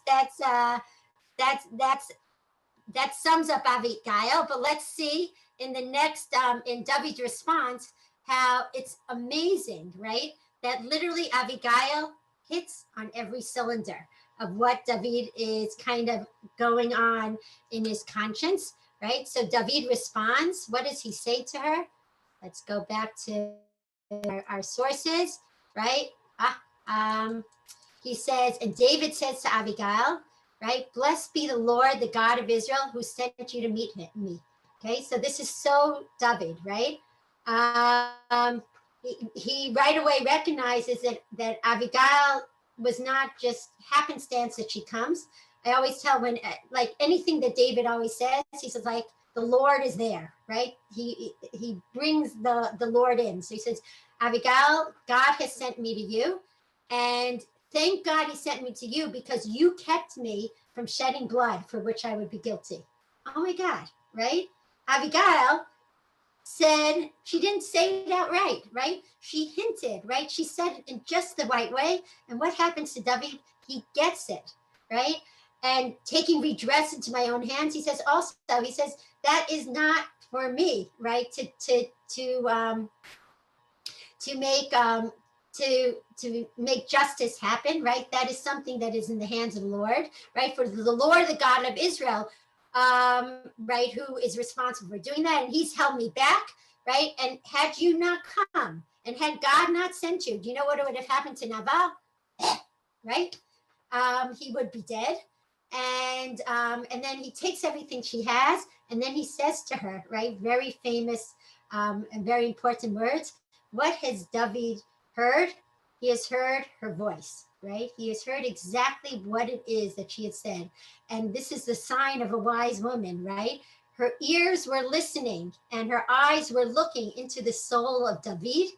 A: sums up Avigayil. But let's see in the next, in David's response, how it's amazing, right? That literally Avigayil hits on every cylinder of what David is kind of going on in his conscience, right? So David responds. What does he say to her? Let's go back to our sources, right? He says, and David says to Avigayil, right? "Blessed be the Lord, the God of Israel, who sent you to meet me." Okay, so this is so David, right? He right away recognizes that Avigayil was not just happenstance that she comes. I always tell when, like anything that David always says, he says like, the Lord is there, right? He brings the Lord in. So he says, "Avigayil, God has sent me to you. And thank God he sent me to you because you kept me from shedding blood for which I would be guilty." Oh my God, right? Avigayil said, she didn't say it outright, right? She hinted, right? She said it in just the right way. And what happens to David? He gets it, right? And taking redress into my own hands, he says also, he says, that is not for me, right? To make justice happen, right? That is something that is in the hands of the Lord, right? For the Lord, the God of Israel, right, who is responsible for doing that, and he's held me back, right? And had you not come, And had God not sent you, do you know what would have happened to Naval? Right? He would be dead. And then he takes everything she has, and then he says to her, right, very famous and very important words. What has David heard? He has heard her voice, right? He has heard exactly what it is that she had said. And this is the sign of a wise woman, right? Her ears were listening and her eyes were looking into the soul of David.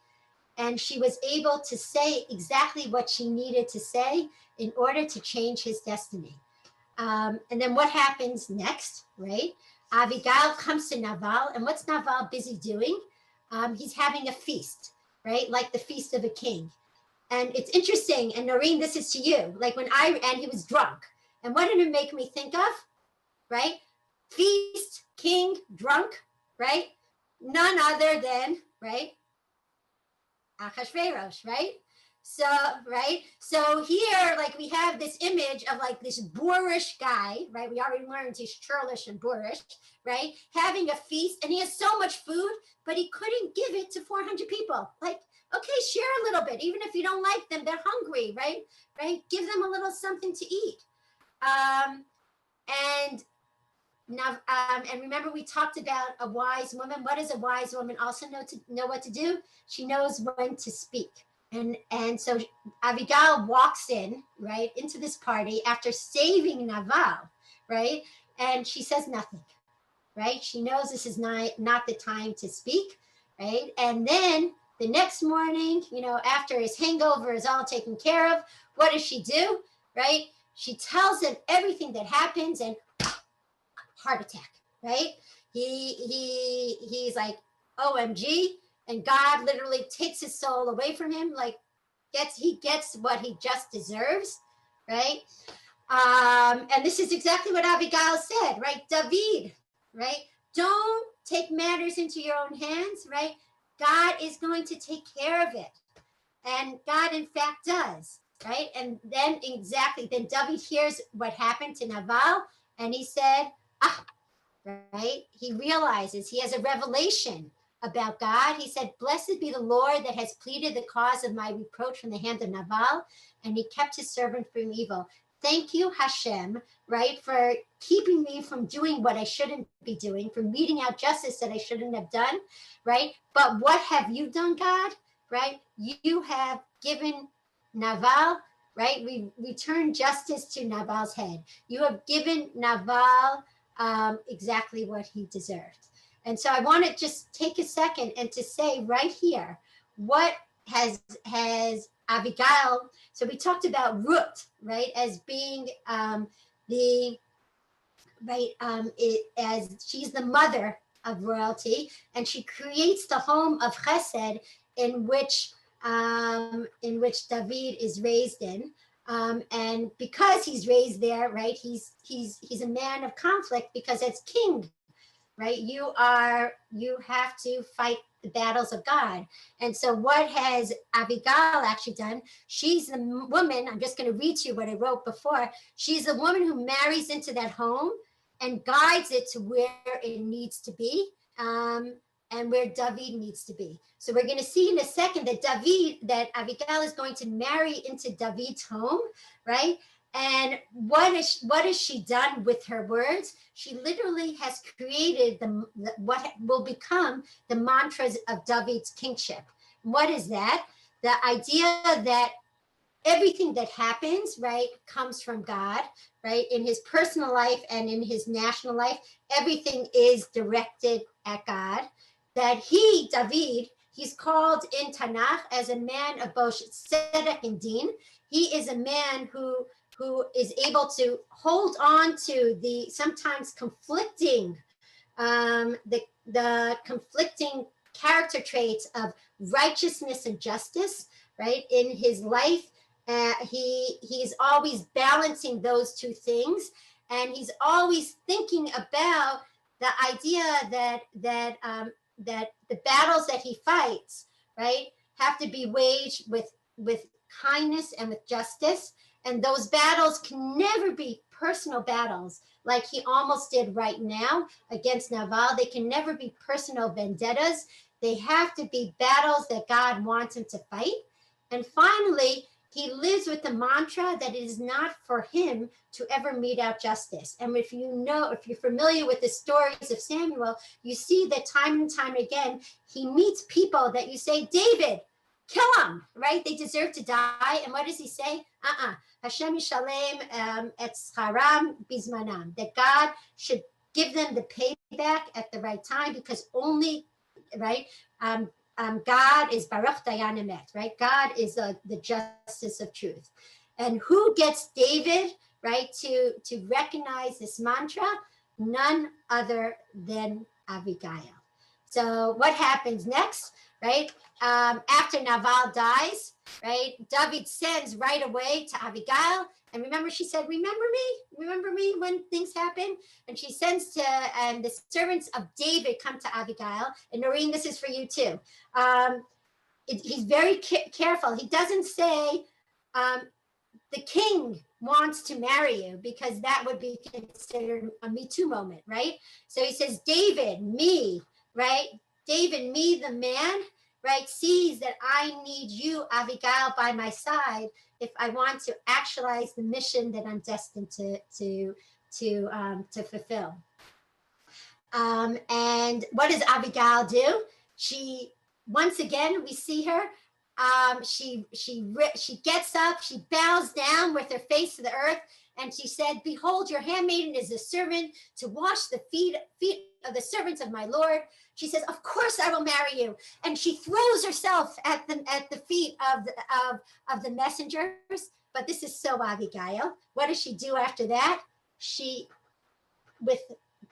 A: And she was able to say exactly what she needed to say in order to change his destiny. And then what happens next, right? Avigayil comes to Naval, and what's Naval busy doing? He's having a feast, right? Like the feast of a king. And it's interesting, and Noreen, this is to you. Like and he was drunk. And what did it make me think of, right? Feast, king, drunk, right? None other than, right? Achashverosh, right? So, right? So here, like we have this image of like this boorish guy, right? We already learned he's churlish and boorish, right? Having a feast, and he has so much food, but he couldn't give it to 400 people. Like, okay, share a little bit, even if you don't like them, they're hungry, right? Right? Give them a little something to eat. And now, and remember, we talked about a wise woman. What does a wise woman also know what to do? She knows when to speak. And so Avigayil walks in, right, into this party after saving Naval, right? And she says nothing, right? She knows this is not the time to speak, right? And then the next morning, you know, after his hangover is all taken care of, what does she do, right? She tells him everything that happens, and heart attack, right? He's like, OMG. And God literally takes his soul away from him, like he gets what he just deserves, right? And this is exactly what Avigayil said, right? David, right? Don't take matters into your own hands, right? God is going to take care of it. And God, in fact, does, right? And then then David hears what happened to Naval, and he said, right? He realizes, he has a revelation about God. He said, blessed be the Lord that has pleaded the cause of my reproach from the hand of Naval, and he kept his servant from evil. Thank you, Hashem, right, for keeping me from doing what I shouldn't be doing, from meting out justice that I shouldn't have done, right? But what have you done, God, right? You have given Naval, right? We returned justice to Naval's head. You have given Naval exactly what he deserved. And so I want to just take a second and to say right here, what has Avigayil, so we talked about Ruth, right, as being as she's the mother of royalty, and she creates the home of Chesed in which David is raised in. And because he's raised there, right, he's a man of conflict, because as king, right, you have to fight the battles of God. And so what has Avigayil actually done? She's the woman, I'm just going to read to you what I wrote before. She's the woman who marries into that home and guides it to where it needs to be, and where David needs to be. So we're going to see in a second that Avigayil is going to marry into David's home, right? And what has she done with her words? She literally has created what will become the mantras of David's kingship. What is that? The idea that everything that happens, right, comes from God, right? In his personal life and in his national life, everything is directed at God. That David, he's called in Tanakh as a man of both tzedek and din. He is a man who is able to hold on to the sometimes conflicting, the conflicting character traits of righteousness and justice, right, in his life. He's always balancing those two things, and he's always thinking about the idea that the battles that he fights, right, have to be waged with kindness and with justice. And those battles can never be personal battles like he almost did right now against Naval. They can never be personal vendettas. They have to be battles that God wants him to fight. And finally, he lives with the mantra that it is not for him to ever mete out justice. And if you're familiar with the stories of Samuel, you see that time and time again, he meets people that you say, David, kill them, right? They deserve to die. And what does he say? Hashem yishalem et scharam bizmanam. That God should give them the payback at the right time, because only, right? God is Baruch Dayan Emet, right? God is the justice of truth. And who gets David, right, to recognize this mantra? None other than Avigayil. So what happens next, right? After Naval dies, right, David sends right away to Avigayil. And remember, she said, remember me when things happen? And she sends to, and the servants of David come to Avigayil. And Noreen, this is for you too. He's very careful. He doesn't say, the king wants to marry you, because that would be considered a Me Too moment, right? So he says, David, me, right? David, me, the man, right, sees that I need you, Avigayil, by my side if I want to actualize the mission that I'm destined to fulfill. And what does Avigayil do? She, once again, we see her. She gets up, she bows down with her face to the earth, and she said, "Behold, your handmaiden is a servant to wash the feet of the servants of my Lord." She says, "Of course I will marry you," and she throws herself at the feet of the messengers. But this is so Avigayil. What does she do after that? She, with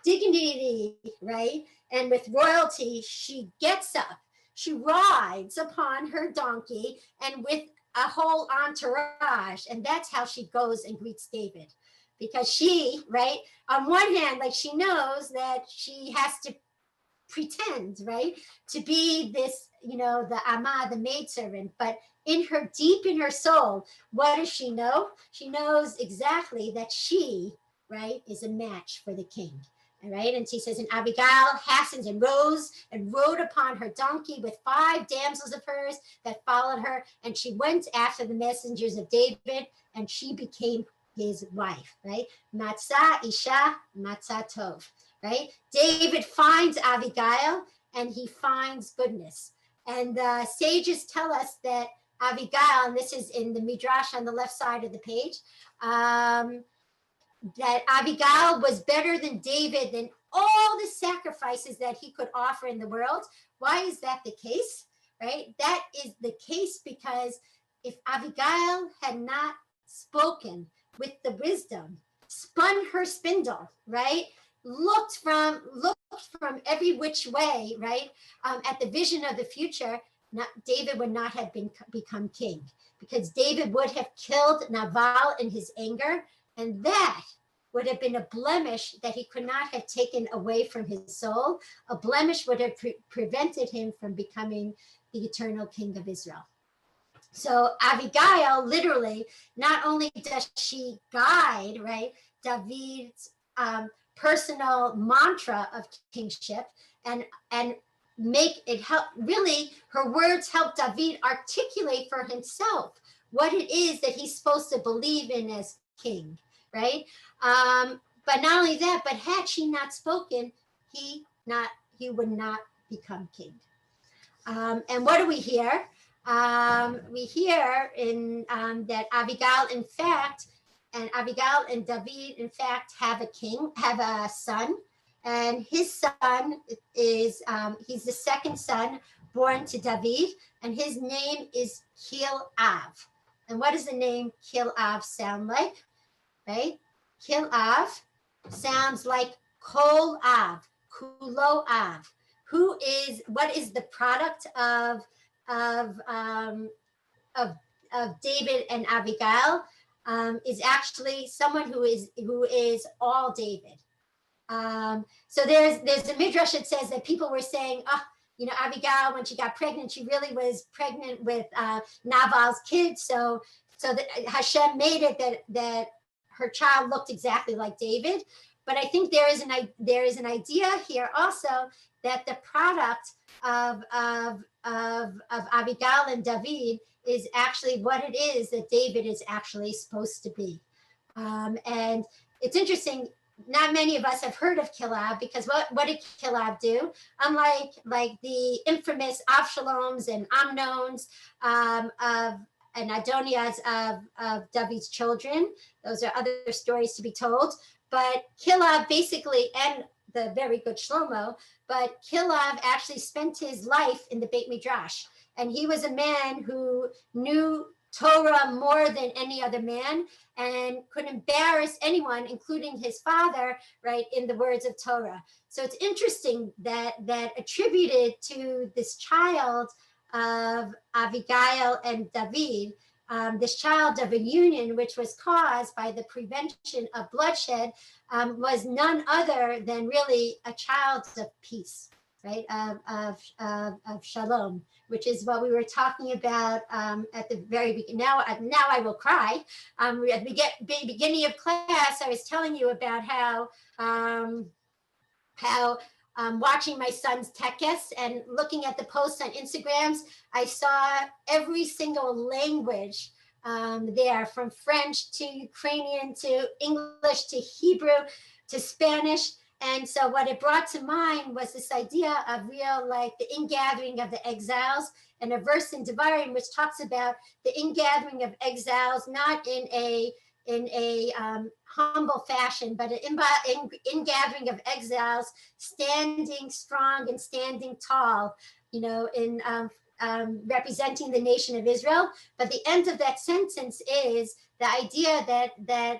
A: dignity, right, and with royalty, she gets up. She rides upon her donkey and with a whole entourage. And that's how she goes and greets David. Because she, right, on one hand, like, she knows that she has to pretend, right, to be this, the Amma, the maidservant. But deep in her soul, what does she know? She knows exactly that she, right, is a match for the king. All right. And she says, and Avigayil hastens and rode upon her donkey with 5 damsels of hers that followed her. And she went after the messengers of David, and she became his wife, right? Matzah Isha, Matzah Tov, right? David finds Avigayil, and he finds goodness. And the sages tell us that Avigayil, and this is in the Midrash on the left side of the page, that Avigayil was better than David, than all the sacrifices that he could offer in the world. Why is that the case, right? That is the case because if Avigayil had not spoken with the wisdom, spun her spindle, right, looked from every which way, right, at the vision of the future, David would not have become king, because David would have killed Nabal in his anger. And that would have been a blemish that he could not have taken away from his soul. A blemish would have prevented him from becoming the eternal king of Israel. So Avigayil, literally, not only does she guide, right, David's personal mantra of kingship, and make it help, really, her words help David articulate for himself what it is that he's supposed to believe in as king. Right? But not only that, but had she not spoken, he would not become king. And what do we hear? We hear in that Avigayil, in fact, and Avigayil and David, in fact, have a son, and his son is he's the second son born to David, and his name is Kil-Av. And what does the name Kil-Av sound like? Right? Kil-Av sounds like Kol-Av, Kulo-Av. What is the product of David and Avigayil? Is actually someone who is all David. So there's a midrash that says that people were saying, Avigayil, when she got pregnant, she really was pregnant with Nabal's kid. So that Hashem made it that her child looked exactly like David. But I think there is an idea here also that the product of Abigail and David is actually what it is that David is actually supposed to be. And it's interesting. Not many of us have heard of Kilab, because what did Kilab do? Unlike the infamous Avshaloms and Amnons and Adonias of David's children, those are other stories to be told. But Kilab basically, and the very good Shlomo, but Kilab actually spent his life in the Beit Midrash, and he was a man who knew Torah more than any other man, and could embarrass anyone, including his father, right, in the words of Torah. So it's interesting that attributed to this child of Avigayil and David, this child of a union which was caused by the prevention of bloodshed, was none other than really a child of peace, right, of shalom, which is what we were talking about at the very beginning. Now I will cry. At the beginning of class, I was telling you about how watching my son's tekes and looking at the posts on Instagrams, I saw every single language there, from French to Ukrainian to English to Hebrew to Spanish. And so what it brought to mind was this idea of real, like the ingathering of the exiles, and a verse in Devarim which talks about the ingathering of exiles, not in a humble fashion, but an ingathering of exiles, standing strong and standing tall, in representing the nation of Israel. But the end of that sentence is the idea that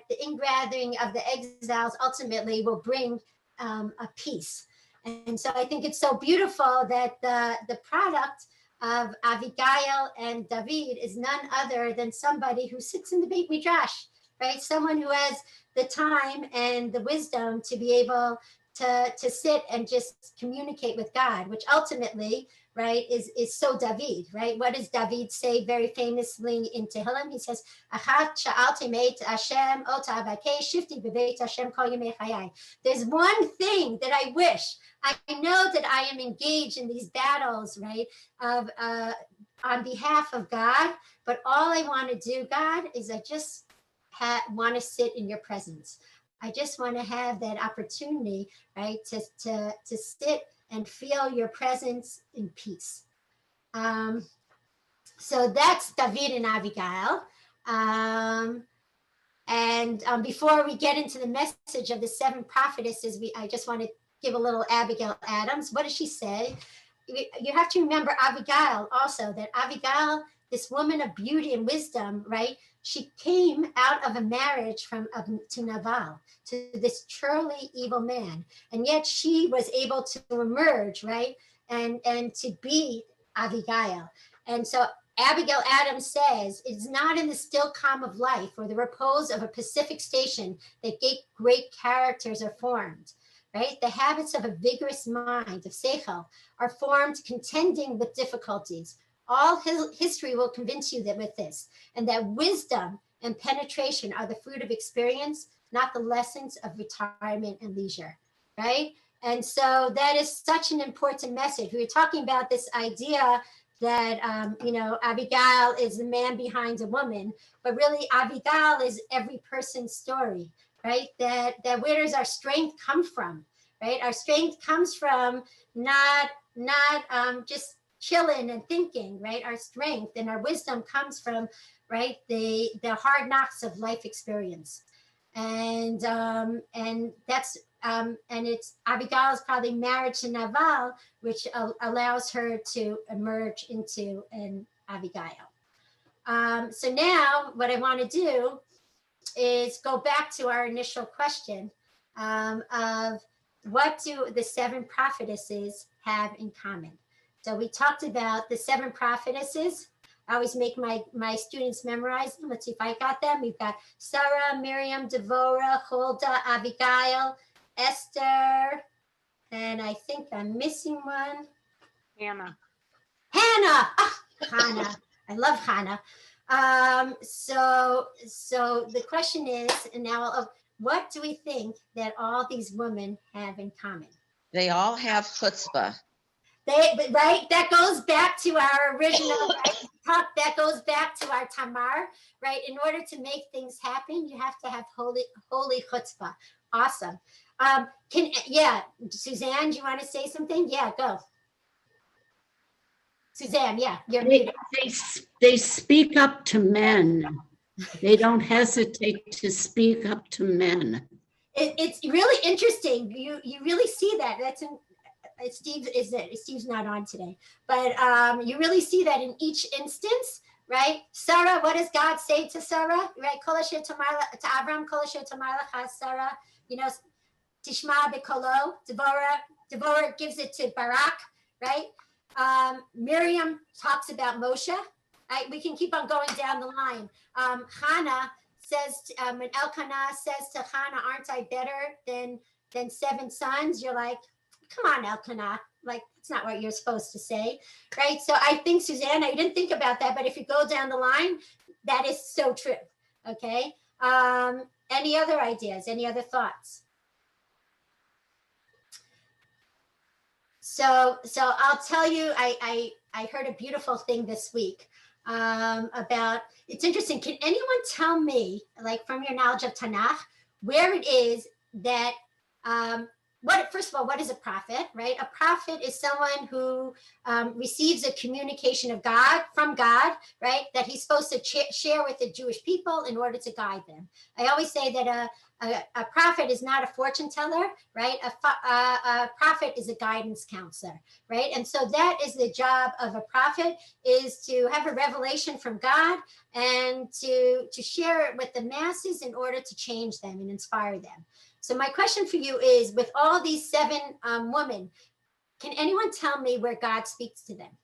A: the ingathering of the exiles ultimately will bring a peace. And so I think it's so beautiful that the product of Avigayil and David is none other than somebody who sits in the Beit Midrash, right? Someone who has the time and the wisdom to be able to sit and just communicate with God, which ultimately, right, is so David, right? What does David say very famously in Tehillim? He says, "Achat sha'alti meit Hashem ota avakei shifti b'beit Hashem kol yemei chayai." There's one thing that I wish. I know that I am engaged in these battles, right, of on behalf of God, but all I want to do, God, is I just want to sit in your presence. I just want to have that opportunity, right, to sit and feel your presence in peace. So that's David and Abigail. And before we get into the message of the 7 prophetesses, I just want to give a little Abigail Adams. What does she say? You have to remember Abigail also, that Abigail, this woman of beauty and wisdom, right? She came out of a marriage to Nabal, to this truly evil man. And yet she was able to emerge, right? And to be Abigail. And so Abigail Adams says, "It's not in the still calm of life or the repose of a Pacific station that great characters are formed." Right? The habits of a vigorous mind, of seichel, are formed contending with difficulties. All history will convince you that with this, and that wisdom and penetration are the fruit of experience, not the lessons of retirement and leisure, right? And so that is such an important message. We were talking about this idea that, Abigail is the man behind a woman, but really Abigail is every person's story, right? That where does our strength come from, right? Our strength comes from not just chilling and thinking, right? Our strength and our wisdom comes from, right, the hard knocks of life experience, and that's and it's Abigail's probably marriage to Nabal, which allows her to emerge into an Abigail. So now what I want to do is go back to our initial question of what do the 7 prophetesses have in common? So we talked about the 7 prophetesses. I always make my students memorize them. Let's see if I got them. We've got Sarah, Miriam, Devorah, Huldah, Abigail, Esther, and I think I'm missing one.
F: Hannah.
A: Hannah. Ah, Hannah. I love Hannah. So the question is, and now what do we think that all these women have in common?
F: They all have chutzpah.
A: Right? That goes back to our original talk. That goes back to our Tamar, right? In order to make things happen, you have to have holy chutzpah. Awesome. Suzanne, do you want to say something? Yeah, go. Suzanne, yeah, you're muted.
C: They speak up to men. They don't hesitate to speak up to men.
A: It's really interesting. You really see that. That's in Steve's not on today, but you really see that in each instance, right? Sarah, what does God say to Sarah? Right? Kol asher tomar to Avram, kol asher tomar lecha Sarah, tishma bekolo. Deborah gives it to Barak, right? Miriam talks about Moshe. Right? We can keep on going down the line. Hannah says, when Elkanah says to Hannah, aren't I better than 7 sons? You're like, come on, Elkanah. Like, that's not what you're supposed to say, right? So I think, Susanna, you didn't think about that, but if you go down the line, that is so true, okay? Any other ideas? Any other thoughts? So I'll tell you, I heard a beautiful thing this week about, it's interesting. Can anyone tell me, like from your knowledge of Tanakh, where it is that, first of all, what is a prophet, right? A prophet is someone who receives a communication of God, from God, right? That he's supposed to share with the Jewish people in order to guide them. I always say that a prophet is not a fortune teller, right? A prophet is a guidance counselor, right? And so that is the job of a prophet, is to have a revelation from God and to share it with the masses in order to change them and inspire them. So my question for you is, with all these 7 women, can anyone tell me where God speaks to them?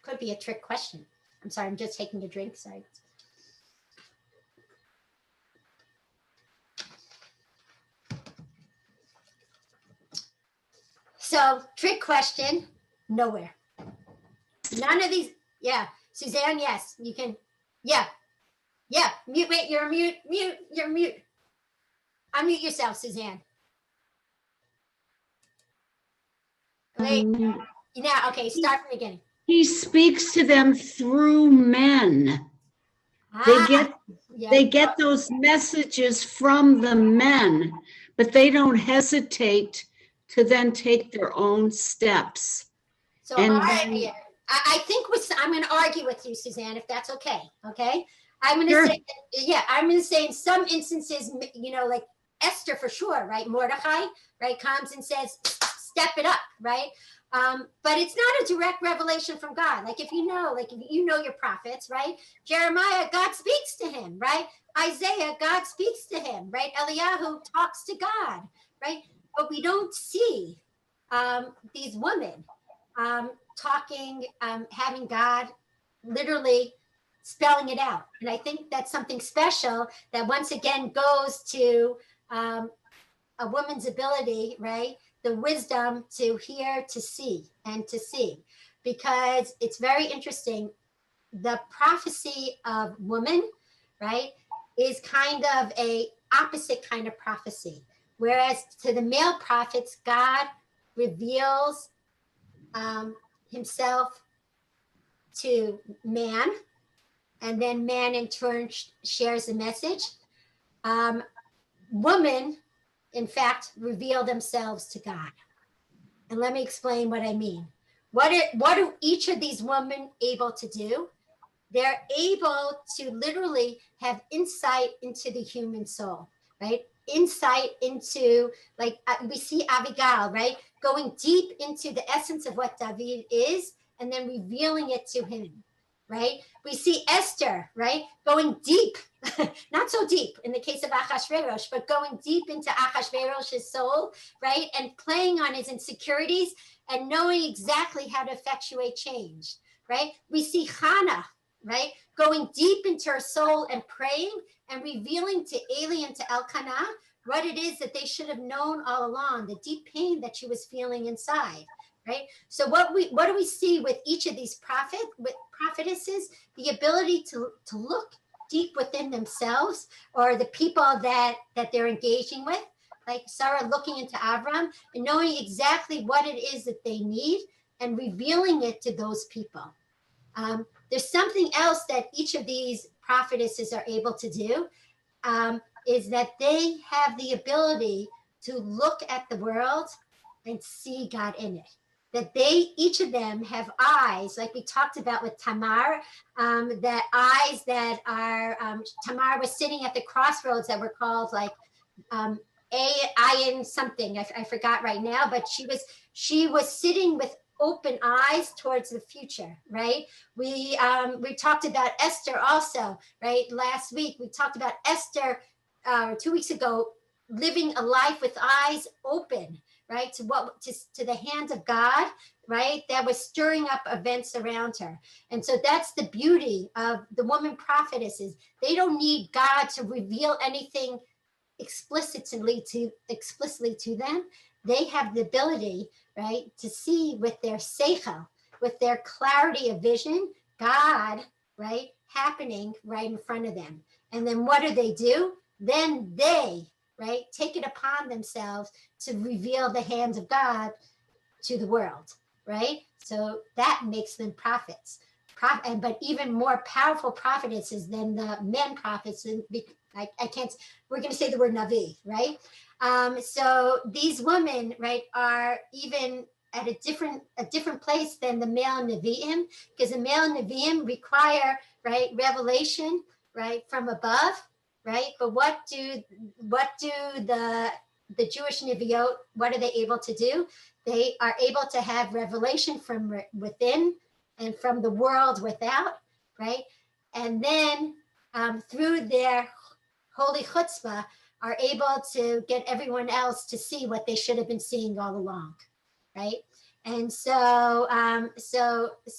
A: Could be a trick question. I'm sorry, I'm just taking a drink, sorry. So, trick question, nowhere. None of these, yeah. Suzanne, yes, you can, yeah. Mute, wait, you're mute, you're mute. Unmute yourself, Suzanne. Wait, now, okay, start from the beginning.
C: He speaks to them through men. They get those messages from the men, but they don't hesitate to then take their own steps.
A: So, all right, I think I'm going to argue with you, Suzanne, if that's okay. Okay, I'm going to say, I'm going to say in some instances, like Esther for sure, right? Mordecai, right, comes and says, step it up, right? But it's not a direct revelation from God. Like if you know your prophets, right? Jeremiah, God speaks to him, right? Isaiah, God speaks to him, right? Eliyahu talks to God, right? But we don't see these women talking, having God literally spelling it out. And I think that's something special that once again goes to a woman's ability, right? The wisdom to hear, to see, because it's very interesting. The prophecy of woman, right, is kind of a opposite kind of prophecy. Whereas to the male prophets, God reveals himself to man, and then man in turn shares the message. Women, in fact, reveal themselves to God. And let me explain what I mean. What are each of these women able to do? They're able to literally have insight into the human soul, right? Insight into, like we see Avigayil, right? Going deep into the essence of what David is and then revealing it to him, right? We see Esther, right? Going deep, not so deep in the case of Achashverosh, but going deep into Achashverosh's soul, right? And playing on his insecurities and knowing exactly how to effectuate change, right? We see Hannah, right? Going deep into her soul and praying and revealing to Eli and to Elkanah what it is that they should have known all along, the deep pain that she was feeling inside, right? So what do we see with each of these prophetesses? The ability to look deep within themselves, or the people that they're engaging with, like Sarah looking into Avram and knowing exactly what it is that they need and revealing it to those people. There's something else that each of these prophetesses are able to do, is that they have the ability to look at the world and see God in it. That each of them have eyes, like we talked about with Tamar, that eyes that are, Tamar was sitting at the crossroads that were called like Ayin something, I forgot right now, but she was sitting with open eyes towards the future, right? We talked about Esther also, right? Last week we talked about Esther 2 weeks ago, living a life with eyes open, right? To the hand of God, right? That was stirring up events around her. And so that's the beauty of the woman prophetesses. They don't need God to reveal anything explicitly to them. They have the ability, right, to see with their seichel, with their clarity of vision, God, right, happening right in front of them. And then what do? Then they, right, take it upon themselves to reveal the hands of God to the world, right? So that makes them prophets. But even more powerful prophetesses than the men prophets. And I can't, we're going to say the word Navi, right? So these women, right, are even at a different place than the male Nevi'im, because the male Nevi'im require, right, revelation, right, from above, right? But what do the Jewish Nevi'ot, what are they able to do? They are able to have revelation from within and from the world without, right? And then through their holy chutzpah, are able to get everyone else to see what they should have been seeing all along, right? And so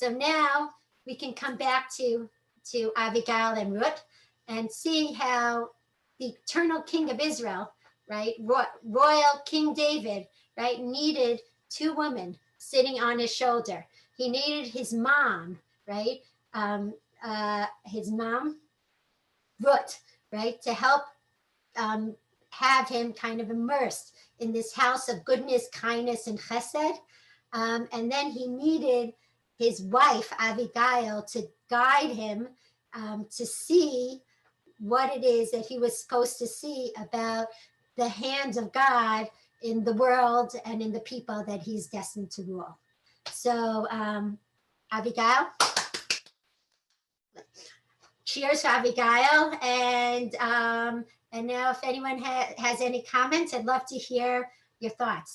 A: now we can come back to Avigayil and Ruth and see how the eternal King of Israel, right, royal King David, right, needed two women sitting on his shoulder. He needed his mom, right, his mom, Ruth, right, to help have him kind of immersed in this house of goodness, kindness, and chesed. And then he needed his wife, Avigayil, to guide him to see what it is that he was supposed to see about the hands of God in the world and in the people that he's destined to rule. So, Avigayil, cheers to Avigayil. And now if anyone has any comments, I'd love to hear your thoughts.